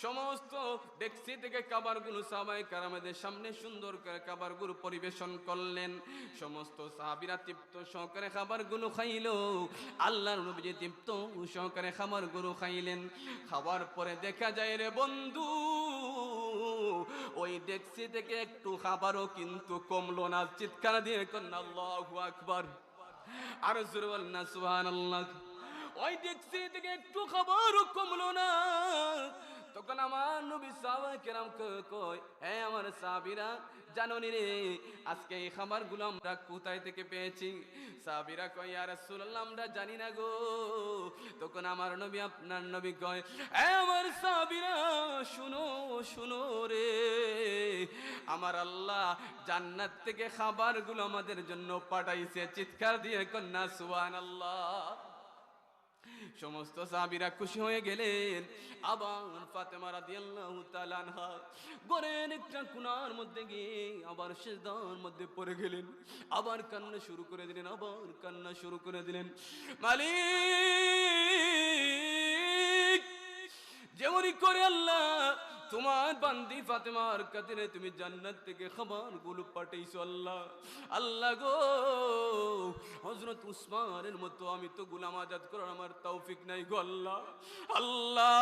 সমস্ত ডেক্সি থেকে খাবারগুলো সাহাবায়ে কেরামদের সামনে সুন্দর করে খাবারগুলো পরিবেশন করলেন। সমস্ত সাহাবীরা তৃপ্ত সহকারে খাবারগুলো খাইল। আল্লাহর নবী তৃপ্ত সহকারে খাবারগুলো খাইলেন। খাবার পরে দেখা যায় রে বন্ধু, ওই ডেক্সি থেকে একটু খাবারও কিন্তু কমলো না। চিৎকার দিয়ে কন্যা আল্লাহু আকবার। আর জোরে বলেন না সুবহানাল্লাহ। ওই ডেক্সি থেকে একটু খাবারও কমলো না। তখন আমার নবী সাহাবায়ে কেরামকে কয়, হ্যাঁ আমার সাহাবীরা জানো নি রে আজকে এই খাবারগুলো আমরা কোথায় থেকে পেয়েছি? সাহাবীরা কয়, ইয়া রাসূলুল্লাহ আমরা জানি না গো। তখন আমার নবী আপনার নবী কয়, হ্যাঁ আমার সাহাবীরা শুনো শুনো রে, আমার আল্লাহ জান্নাত থেকে খাবারগুলো আমাদের জন্য পাঠাইছে। চিৎকার দিয়ে কন্যা সুবহানাল্লাহ। সমস্ত সাহাবীরা খুশি হয়ে গেলেন। আবার ফাতেমা রাদিয়াল্লাহু তাআলা আনহা ঘরের একটা কোণার মধ্যে গিয়ে আবার সিজদার মধ্যে পড়ে গেলেন, আবার কান্না শুরু করে দিলেন, আবার কান্না শুরু করে দিলেন। মালিক যেমনই করে আল্লাহ তোমার বান্দি ফাতেমার কাছে তুমি জান্নাত থেকে খাবারগুলো পাঠাইছো আল্লাহ, আল্লাহ গো হযরত উসমানের মতো আমি তো গোলাম আজাদ করার আমার তৌফিক নাই গো আল্লাহ, আল্লাহ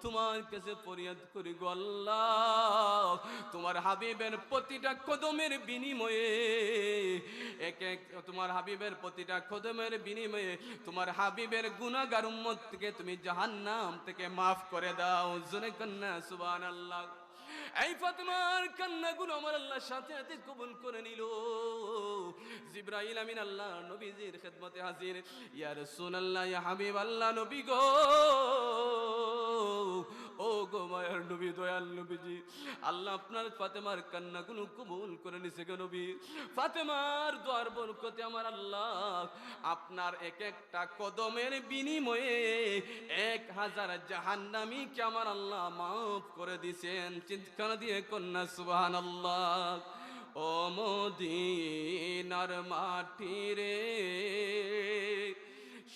তোমার কাছে ফরিয়াদ করি গো আল্লাহ, তোমার হাবিবের প্রতিটা কদমের বিনিময়ে এক এক তোমার হাবিবের প্রতিটা কদমের বিনিময়ে তোমার হাবিবের গুনাহগার উম্মত থেকে তুমি জাহান্নাম থেকে মাফ করে দাও। জোরে কন্যা সুবহানাল্লাহ। এই ফাতেমার কান্নাগুলো আমার আল্লাহর সাথে সাথে কবুল করে নিল। জিবরাইল আমিন আল্লাহ নবীজির খেদমতে হাজির। ইয়া রাসূলুল্লাহ ইয়া হাবিব আল্লাহ নবী গো, ও ও গো মায়ার নবী, দয়াল নবীজি, আল্লাহ আপনার ফাতেমার কান্নাগুলো কবুল করে নিছে গো নবী। ফাতেমার দোয়ার বরকতে আমার আল্লাহ আপনার এক একটা কদমের বিনিময়ে 1000 জাহান্নামীকে আমার আল্লাহ মাফ করে দিছেন। চিৎকার দিয়ে কন্যা সুবহানাল্লাহ। ও মদিনার মাটি রে,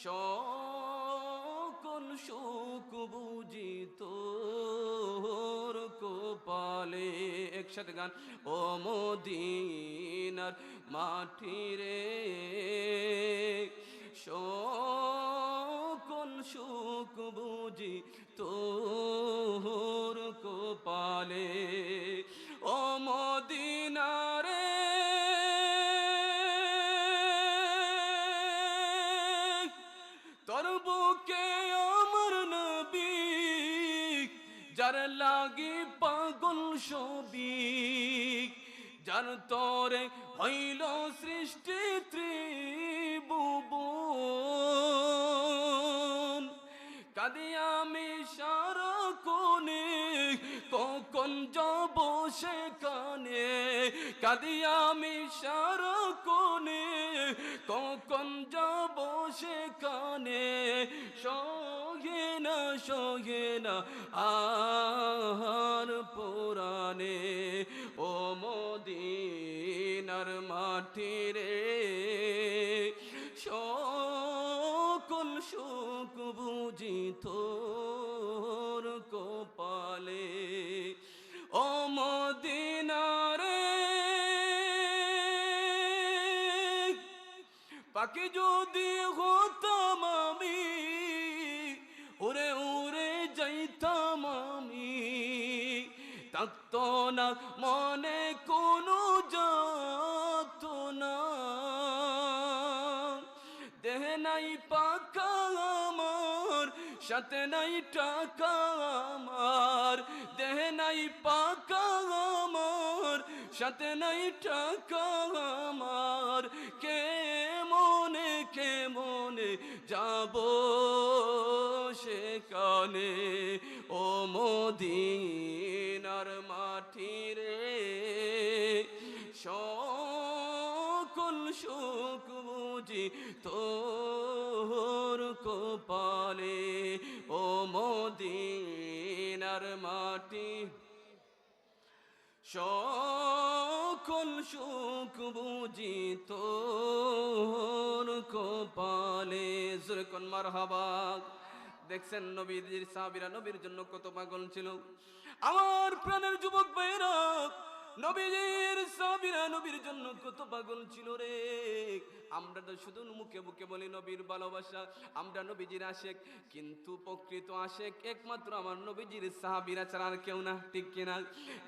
সকল সুখ বুঝি তোর কপালে। একসাথে গান। ও মদিনার মাটি রে, সকল সুখ বুঝি তোর কপালে। ও মদিনা রে, তোর বুকে আমার নবী, যার লাগি পাগল সবি, যার তরে হইল সৃষ্টি ত্রিভুবন। কাঁদি আমি সারাক্ষণে, কখন যাব সেখানে। কাঁদি আমি সারাক্ষণে, কখন যাব সেখানে। সহে না আর পুরানে। ও মদিনার মাটি রে, সকল সুখ বুঝি তোর কপালে। ও মদিনা রে, পাখি যদি হতাম আমি, উড়ে উড়ে যাইতাম আমি। থাকতো না মনে কোনো যাতনা, দেহ নাই পাকা আমার, সাথে নাই টাকা আমার। দেহ নাই পাকা আমার, সাথে নাই টাকা আমার। কে মনে যাব সেখানে। ও মদিনার মাটি রে, সকল সুখ বুঝি তোর কপালে। ও মদিনার মাটি, সকল সুখ বুঝি তোর কপালে। জোরে কোন মারহাবা। দেখছেন নবীর সাহাবীরা নবীর জন্য কত পাগল ছিল। আমার প্রাণের যুবক ভাইরা, নবীর সাহাবীরা নবীর জন্য কত পাগল ছিল রে। আমরা তো শুধু মুখে মুখে বলি নবীর ভালোবাসা, আমরা নবীজির আশেক, কিন্তু প্রকৃত আশেক একমাত্র আমার নবীজির সাহাবীরা ছাড়া আর কেউ না। ঠিক কিনা?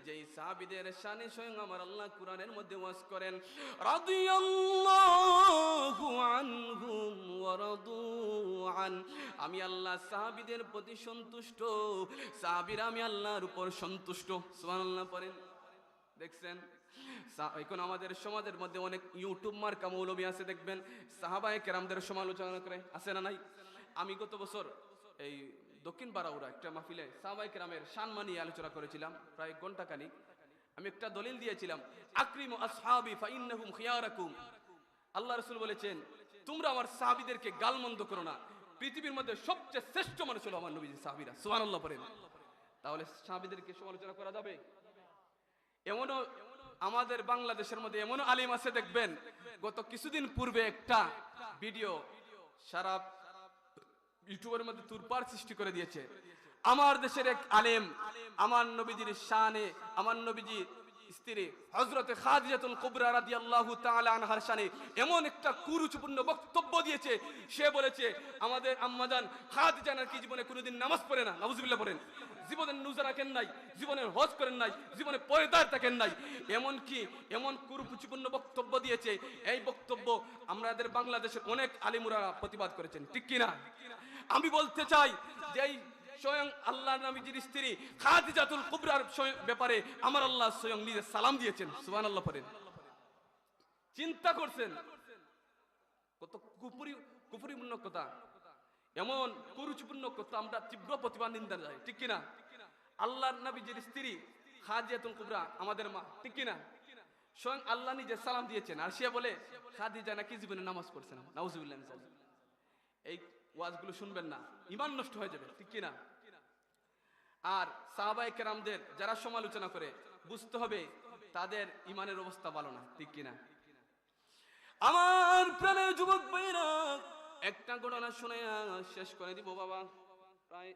যেই সাহাবীদের শানে স্বয়ং আমার আল্লাহ কুরআনের মধ্যে ওয়াজ করেন, রাদিয়াল্লাহু আনহুম ওয়া রাদু আন। আমি আল্লাহ সাহাবীদের প্রতি সন্তুষ্ট, সাহাবীরা আমি আল্লাহর উপর সন্তুষ্ট। সুবহানাল্লাহ পড়েন। দেখছেন এখন আমাদের সমাজের মধ্যে অনেক ইউটিউব মার্কা মৌলবী আছে, দেখবেন সাহাবায়ে কেরামদের সমালোচনা করে, আছে না নাই? আমি গত বছর এই দক্ষিণ বারাউরা একটা মাহফিলে সাহাবায়ে কেরামের সম্মান নিয়ে আলোচনা করেছিলাম, প্রায় ঘন্টাখানিক। আমি একটা দলিল দিয়েছিলাম, আকরিমু আসহাবি ফাইন্নাহুম খিয়ারাকুম। আল্লাহ রাসূল বলেছেন, তোমরা আমার সাহাবীদেরকে গালমন্দ করো না, পৃথিবীর মধ্যে সবচেয়ে শ্রেষ্ঠ মানুষ হলো আমার নবীজি সাহাবীরা। সুবহানাল্লাহ পড়েন। তাহলে সাহাবীদেরকে সমালোচনা করা যাবে? এমনও আমাদের বাংলাদেশের মধ্যে এমনও আলিম আছে, দেখবেন গত কিছুদিন পূর্বে একটা ভিডিও সারা ইউটিউবের মধ্যে তুরপার সৃষ্টি করে দিয়েছে। আমার দেশের এক আলেম আমার নবীজির শানে, আমার নবীজির স্ত্রী হযরতে খাদিজাতুল কুবরা রাদিয়াল্লাহু তাআলা আনহার শানে এমন একটা কুরুচিপূর্ণ বক্তব্য দিয়েছে। সে বলেছে, আমাদের আম্মাজান খাদিজা নাকি জীবনে কোনোদিন নামাজ পড়ে না। নাউজুবিল্লাহ পড়েন। জীবনের রোজা রাখেন নাই, জীবনের হজ করেন নাই, জীবনে পর্দায় থাকেন নাই। এমন কি এমন কুরুচিপূর্ণ বক্তব্য দিয়েছে, এই বক্তব্য আমাদের বাংলাদেশের অনেক আলিমুরা প্রতিবাদ করেছেন। ঠিক কি না? আমি বলতে চাই যে স্বয়ং আল্লাহ নবীজির স্ত্রী খাদিজাতুল কুবরার ব্যাপারে আমার আল্লাহ স্বয়ং নিজে সালাম দিয়েছেন। সুবহানাল্লাহ পড়েন। চিন্তা করছেন কত কুফরিপূর্ণ কথা, এমন কুরুচিপূর্ণ কথা আমরা তীব্র প্রতিবাদ নিন্দা জানাই। ঠিক কিনা? আল্লাহর নবীজির স্ত্রী খাদিজাতুল কুবরা আমাদের মা, ঠিক কি না? স্বয়ং আল্লাহ নিজে সালাম দিয়েছেন, আর সে বলে খাদিজা নাকি জীবনে নামাজ পড়ছে না। নাউজুবিল্লাহ মিন যালিক। এই ওয়াজগুলো শুনবেন না, ঈমান নষ্ট হয়ে যাবে, ঠিক কি না? আর সাহাবায়ে কেরামদের যারা সমালোচনা করে বুঝতে হবে তাদের ঈমানের অবস্থা ভালো না, ঠিক কি না? আমার প্রাণের যুবক ভাইরা, একটা ঘটনা শুনে শেষ করে দিব বাবা। প্রায়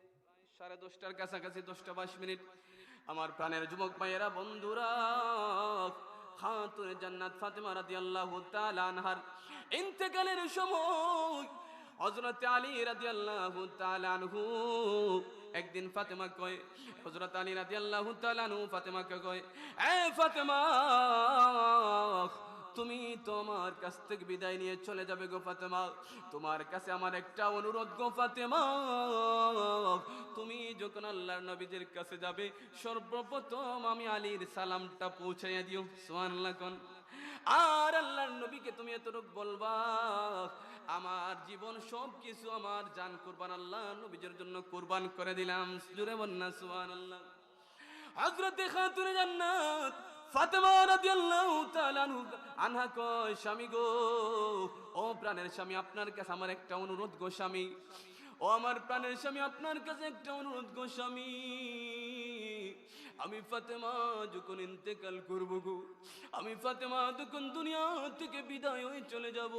10:30টার কাছাকাছি, 10:20। আমার প্রাণের যুবক ভাইয়েরা, বন্ধুরা, খাতুনে জান্নাত ফাতেমা রাদিয়াল্লাহু তাআলা আনহার ইন্তেকালের সময় হযরত আলী রাদিয়াল্লাহু তাআলা আনহু একদিন ফাতেমা কয়, হযরত আলী রাদিয়াল্লাহু তাআলা আনহু ফাতেমাকে কয়, এ ফাতেমা, তুমি তো আমার কাছ থেকে বিদায় নিয়ে চলে যাবে গো ফাতেমা, তোমার কাছে আমার একটা অনুরোধ গো ফাতেমা, তুমি যখন আল্লাহর নবীজির কাছে যাবে সর্বপ্রথম আমি আলীর সালামটা পৌঁছাইয়া দিও। সুবহানাল্লাহ কোন। আর আল্লাহর নবীকে তুমি এতটুকু বলবা, আমার জীবন সব কিছু, আমার জান কুরবান আল্লাহর নবীজির জন্য কুরবান করে দিলাম। জোরে বল না সুবহানাল্লাহ। হযরত খাতুনে জান্নাত ফাতেমা রাদিয়াল্লাহু তাআলা আনহা কয়, স্বামী গো, ও প্রাণের স্বামী, আপনার কাছে আমার একটা অনুরোধ গো স্বামী, ও আমার প্রাণের স্বামী, আপনার কাছে একটা অনুরোধ গো স্বামী, আমি ফাতেমা যখন ইন্তেকাল করব গো, আমি ফাতেমা যখন দুনিয়া থেকে বিদায় হয়ে চলে যাব,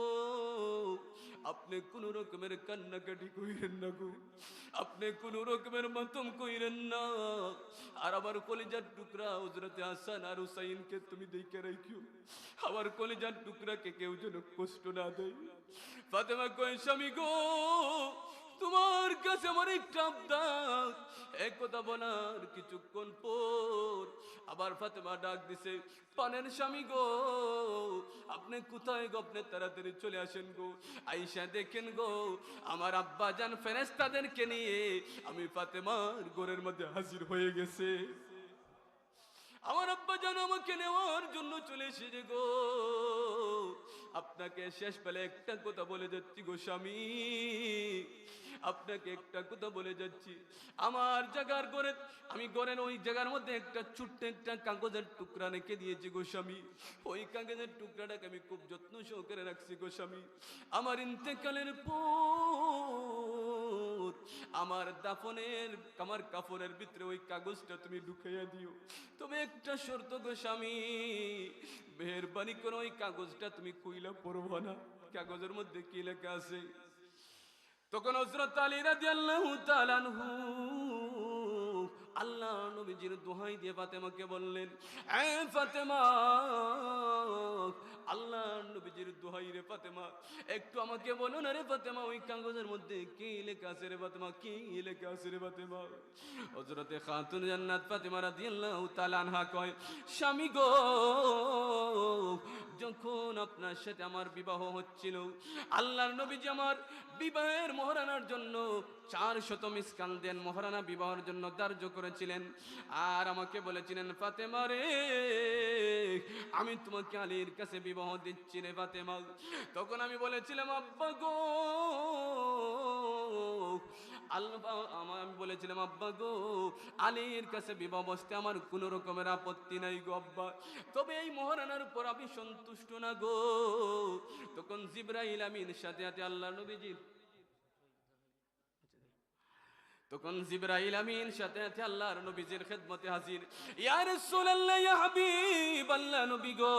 আপনি কোন রকমের কান্নাকাটি কইরেন না গো, আপনি কোন রকমের মাতম কইরেন না, আর আমার কলিজার টুকরা হযরত হাসান আর হুসাইনকে তুমি দেখে রাখিও, আমার কলিজার টুকরাকে কেউ যেন কষ্ট না দেয়। ফাতেমা কয়, স্বামী গো, তোমার কাছে আমার একটা আবদার, এক কথা বলার কিছুক্ষণ পর আবার ফাতেমা ডাক দিছে, পানের স্বামী গো, আপনি কোথায় গো, আপনি তাড়াতাড়ি চলে আসেন গো, আইসা দেখেন গো, আমার আব্বা জান ফেরেশতাদেরকে নিয়ে আমি ফাতেমার ঘরের মধ্যে হাজির হয়ে গেছে, আমার আব্বা জান আমাকে নেওয়ার জন্য চলে এসেছে গো, আপনাকে শেষ বেলা একটা কথা বলে যাচ্ছি গো স্বামী, আপনাকে একটা কথা বলে যাচ্ছি, আমার জায়গার ঘরে, আমি ঘরের ওই জায়গার মধ্যে একটা ছোট্ট একটা কাগজের টুকরা রেখে দিয়েছি গো স্বামী, ওই কাগজের টুকরাটাকে আমি খুব যত্ন সহকারে রাখছি গো স্বামী, আমার ইন্তেকালের পর আমার দাফনের, আমার কাফনের ভিতরে ওই কাগজটা তুমি ঢুকাইয়া দিও, তবে একটা শর্ত গো স্বামী, মেহেরবানি করে ওই কাগজটা তুমি কইলা পড়বা না, কাগজের মধ্যে কি লেখা আছে? তখন হযরত আলী রাদিয়াল্লাহু তাআলা আনহু আল্লাহ নবীজির দোহাই দিয়ে ফাতেমাকে বললেন, এ ফাতেমা, আল্লাহ নবীজির দোহাই রে ফাতেমা, একটু আমাকে বলো না রে ফাতেমা, ওই কাগজের মধ্যে কি লেখা আছে রে ফাতেমা, কি লেখা আছে রে ফাতেমা? হযরত খাতুনে জান্নাত ফাতেমা রাদিয়াল্লাহু তাআলা আনহা কয়, স্বামী গো, যখন আপনার সাথে আমার বিবাহ হচ্ছিল, আল্লাহর নবীজি আমার বিবাহের মহারানার জন্য 400 মিসকাল দেন মহারানা বিবাহের জন্য ধার্য করেছিলেন, আর আমাকে বলেছিলেন, ফাতেমা রে, আমি তোমাকে আলীর কাছে বিবাহ দিচ্ছি রে ফাতেমা। তখন আমি বলেছিলাম, আব্বা গো, আমি বলেছিলাম, আব্বা গো, আলীর কাছে বিবাহ বসতে আমার কোন রকমের আপত্তি নাই গো আব্বা, তবে এই মহারানার উপর আমি সন্তুষ্ট না গো। তখন জিবরাইল আমিন সাথে সাথে আল্লাহ নবীজির, তখন জিবরাইল আমিন সাথে সাথে আল্লাহর নবীজির খেদমতে হাজির, ইয়া রাসূলুল্লাহ, ইয়া হাবিবাল্লাহ, নবী গো,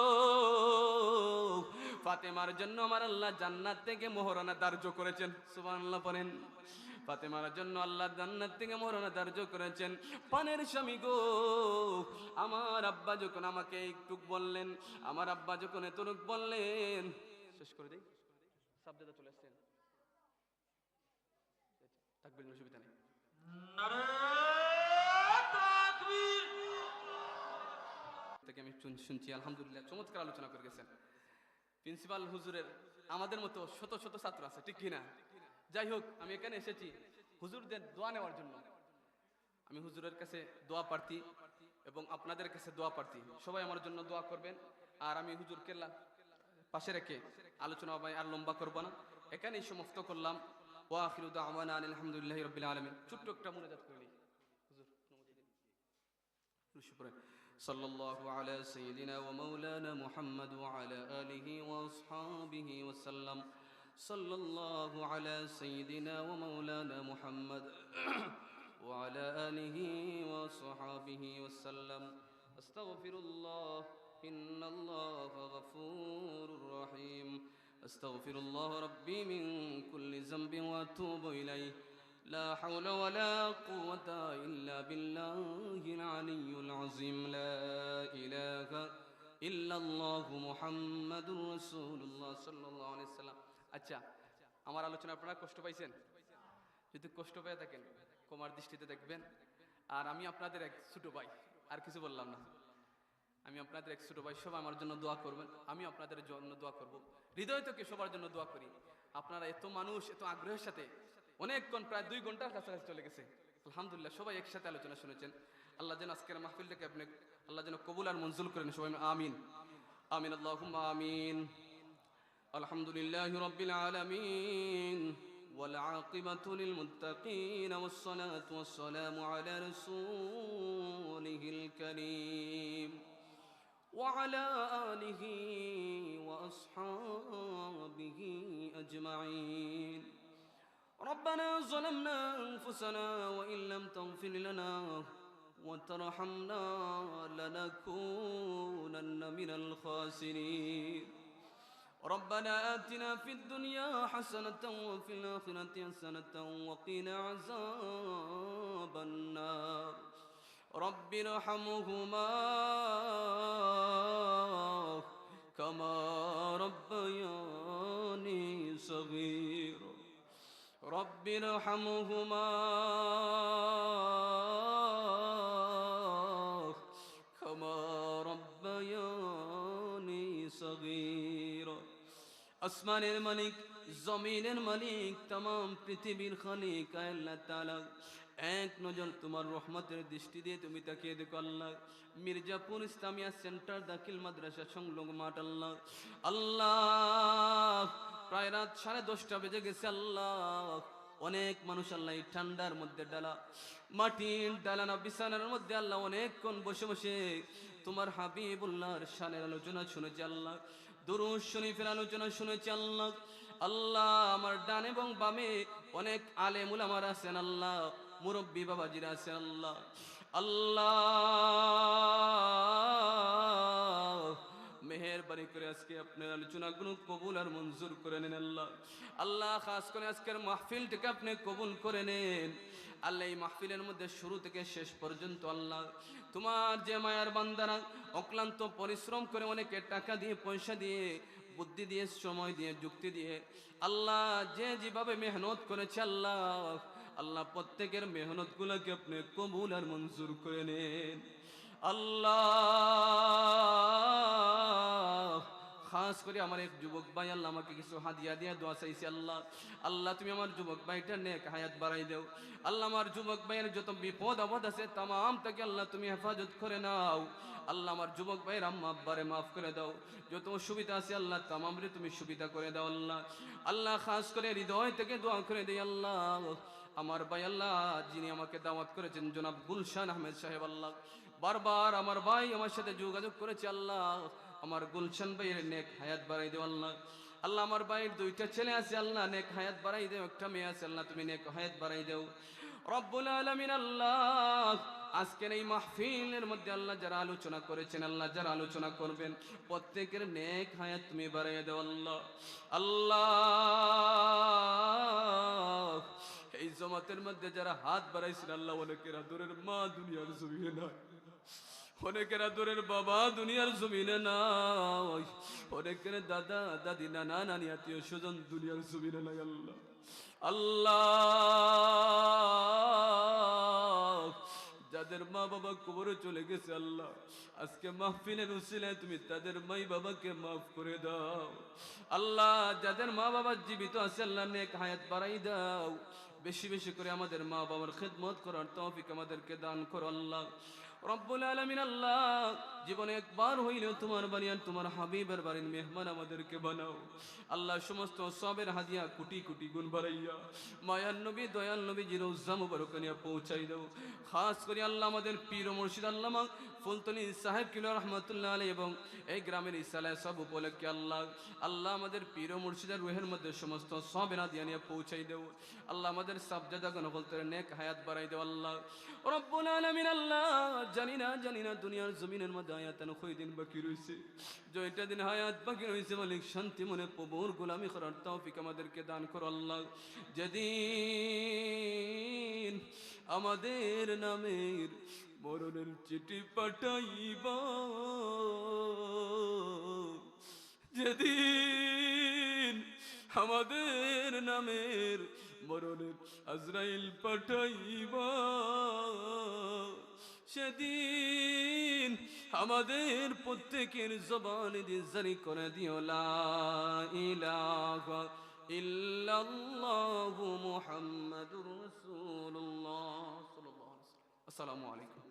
ফাতেমার জন্য আমার আল্লাহ জান্নাত থেকে মহারানা ধার্য করেছেন। সুবহানাল্লাহ পড়েন। ফাতেমার জন্য আল্লাহ জান্নাত থেকে মহারানা ধার্য করেছেন। পানের স্বামী গো, আমার আব্বা যখন আমাকে একটু বললেন, আমার আব্বা যখন এতটুক বললেন, শেষ করে দেই, সাবজেক্টে চলে আসছেন, তাকবীর, অসুবিধা নেই, থেকে আমি শুনছি, আলহামদুলিল্লাহ চমৎকার আলোচনা করে গেছেন। প্রিন্সিপাল হুজুরের আমাদের মতো শত শত ছাত্র আছে, ঠিক কিনা? যাই হোক, আমি এখানে এসেছি হুজুরদের দোয়া নেওয়ার জন্য। আমি হুজুরের কাছে দোয়া প্রার্থী এবং আপনাদের কাছে দোয়া প্রার্থী, সবাই আমার জন্য দোয়া করবেন। আর আমি হুজুরকে পাশে রেখে আলোচনা আর লম্বা করবো না, এখানেই সমাপ্ত করলাম। ওয়া আখিরু দাওয়ানা আলহামদুলিল্লাহি রাব্বিল আলামিন। ছোট্ট একটা মুনাজাত করে নিই হুজুর, অনুমতি দিন। صلى الله على سيدنا ومولانا محمد وعلى آله وأصحابه وسلم صلى الله على سيدنا ومولانا محمد وعلى آله وصحابه وسلم أستغفر الله إن الله غفور رحيم أستغفر الله ربي من كل ذنب وأتوب إليه لا حول ولا قوة إلا بالله العلي العظيم لا إله إلا الله محمد رسول الله صلى الله عليه وسلم আচ্ছা আমার আলোচনা আপনারা কষ্ট পাইছেন যদি কষ্ট পেয়ে থাকেন ক্ষমার দৃষ্টিতে দেখবেন আর আমি আপনাদের এক ছোট ভাই আর কিছু বললাম না আমি আপনাদের এক ছোট ভাই সবাই আমার জন্য দোয়া করবেন আমি আপনাদের জন্য দোয়া করব হৃদয় থেকে সবার জন্য দোয়া করি আপনারা এত মানুষ এত আগ্রহের সাথে অনেকক্ষণ প্রায় 2 ঘন্টার কাছাকাছি চলে গেছে আলহামদুলিল্লাহ সবাই একসাথে আলোচনা শুনেছেন আল্লাহ যেন আজকের মাহফিলটাকে আপনি আল্লাহ যেন কবুল আর মঞ্জুর করেন সবাই আমিন আমিন আল্লাহুম্মা আমিন আলহামদুলিল্লাহি রাব্বিল আলামিন والعاقبة للمتقين والصلاة والسلام على رسوله الكريم وعلى آله وأصحابه أجمعين ربنا ظلمنا أنفسنا وإن لم تغفر لنا وترحمنا لنكونن من الخاسرين ربنا آتنا في الدنيا حسنة وفي الآخرة حسنة وقنا عذاب النار رب ارحمهما كما ربياني صغيرا رب ارحمهما كما ربياني صغيرا আসমানের মালিক জমিনের মালিক तमाम পৃথিবীর খালিক আল্লাহ তাআলা এক নজর তোমার রহমতের দৃষ্টি দিয়ে তুমি তাকিয়ে দেখো আল্লাহ মির্জাপুর ইসলামিয়া সেন্টার দাখিল মাদ্রাসা সংলগ্ন মাঠ আল্লাহ আল্লাহ প্রায় রাত 10:30 বেজে গেছে আল্লাহ অনেক মানুষ আল্লাহ এই ঠান্ডার মধ্যে ডালা মাটির ডালানা বিছানার মধ্যে আল্লাহ অনেকক্ষণ বসে বসে তোমার হাবিবুল্লাহর শানের আলোচনা শুনেছে আল্লাহ দুরূদ শরীফের আলোচনা শুনেছে আল্লাহ আল্লাহ আমার ডান এবং বামে অনেক আলেম উলামারা আছেন আল্লাহ মুরব্বী বাবাজিরা আছেন আল্লাহ আল্লাহ মেহেরবানি করে আজকে আপনার আলোচনাগুলো কবুল আর মঞ্জুর করে নেন আল্লাহ আল্লাহ খাস করে আজকের মাহফিলটাকে আপনি কবুল করে নেন আল্লাহ এই মাহফিলের মধ্যে শুরু থেকে শেষ পর্যন্ত আল্লাহ তোমার যে মায়ার বান্দারা অক্লান্ত পরিশ্রম করে অনেকে টাকা দিয়ে পয়সা দিয়ে বুদ্ধি দিয়ে সময় দিয়ে যুক্তি দিয়ে আল্লাহ যে যেভাবে মেহনত করেছে আল্লাহ আল্লাহ প্রত্যেকের মেহনতগুলোকে আপনি কবুল আর মঞ্জুর করে নেন আল্লাহ খাস করে আমার এক যুবক ভাই আল্লাহ আমাকে কিছু হাদিয়া দিয়ে দোয়া চাইছে আল্লাহ আল্লাহ তুমি আমার যুবক ভাইটার নেক হায়াত বাড়াই দাও আল্লাহ আমার যুবক ভাইয়ের যত বিপদ আপদ আছে तमाम তাকে আল্লাহ তুমি হেফাজত করে নাও আল্লাহ আমার যুবক ভাইয়ের আম্মা আব্বারে মাফ করে দাও যত অসুবিধা আছে আল্লাহ तमाम রে তুমি সুবিধা করে দাও আল্লাহ আল্লাহ খাস করে হৃদয় থেকে দোয়া করে দেই আল্লাহ আমার ভাই আল্লাহ যিনি আমাকে দাওয়াত করেছেন জনাব গুলশান আহমেদ সাহেব আল্লাহ বারবার আমার ভাই আমার সাথে যোগাযোগ করেছে আল্লাহ আমার গুলশান ভাইয়ের নেক হায়াত বাড়াই দাও আল্লাহ আল্লাহ আমার ভাইয়ের 2টা ছেলে আছে আল্লাহ নেক হায়াত বাড়াই দাও একটা মেয়ে আছে আল্লাহ তুমি নেক হায়াত বাড়াই দাও রব্বুল আলামিন আল্লাহ আজকের এই মাহফিলের মধ্যে আল্লাহ যারা আলোচনা করেছেন আল্লাহ যারা আলোচনা করবেন প্রত্যেকের নেক হায়াত তুমি বাড়াই দাও আল্লাহ আল্লাহ এই জমাতের মধ্যে যারা হাত বাড়াইছেন আল্লাহ অনেকেরা দূরের মা দুনিয়ার জমিনে নাই অনেকেরা দূরের বাবা দুনিয়ার জমিনে নাই অনেকের দাদা দাদি নানা নানি আত্মীয় স্বজন দুনিয়ার জমিনে নাই আল্লাহ আল্লাহ যাদের মা বাবা কবরে চলে গেছে আল্লাহ আজকে মাহফিলের উসিলায় তুমি তাদের মাই বাবাকে মাফ করে দাও আল্লাহ যাদের মা বাবা জীবিত আছে আল্লাহ নেক হায়াত বাড়াই দাও বেশি বেশি করে আমাদের মা বাবার খিদমত করার তৌফিক আমাদেরকে দান করো আল্লাহ রব্বুল আলামিন আল্লাহ, জীবনে একবার হইলেও তোমার বাড়ি আর তোমার হাবিবের বাড়ির মেহমান আমাদেরকে বানাও আল্লাহ। সমস্ত সবের হাদিয়া কোটি কোটি গুণ বাড়াইয়া মায়ার নবী দয়াল নবী জিরোজা মুবারক নিয়ে পৌঁছাই দাও। খাস করে আল্লাহ আমাদের পীর ও মুর্শিদ আল্লামা ফুলতলি সাহেব কিলো রহমতুল্লাহ আলাইহি এবং এই গ্রামের ইসালায় সব উপলক্ষে আল্লাহ আল্লাহ আমাদের পীর ও মুর্শিদের রুহের মধ্যে সমস্ত সবের হাদিয়া নিয়ে পৌঁছাই দেও আল্লাহ। আমাদের সাবজাদা গণফলতের নেক হায়াত বাড়াই দেও আল্লাহ রব্বুল আলামিন আল্লাহ। জানি না দুনিয়ার জমিনের মধ্যে আয়াতান কয়দিন বাকি রয়েছে, জয়টা দিন হায়াত বাকি রয়েছে মালিক, শান্তি মনে প্রভুর গোলামি করার তৌফিক আমাদেরকে দান করো আল্লাহ। যেদিন আমাদের নামের মরণের চিঠি পাঠাইবা, যেদিন আমাদের নামের মরণের আজরাইল পাঠাইবা, সেদিন আমাদের প্রত্যেকের জবানে দিয়ে জারি করে দিও লা ইলাহা ইল্লাল্লাহু মুহাম্মাদুর রাসূলুল্লাহ সাল্লাল্লাহু আলাইহি ওয়াসাল্লাম। আসসালামু আলাইকুম।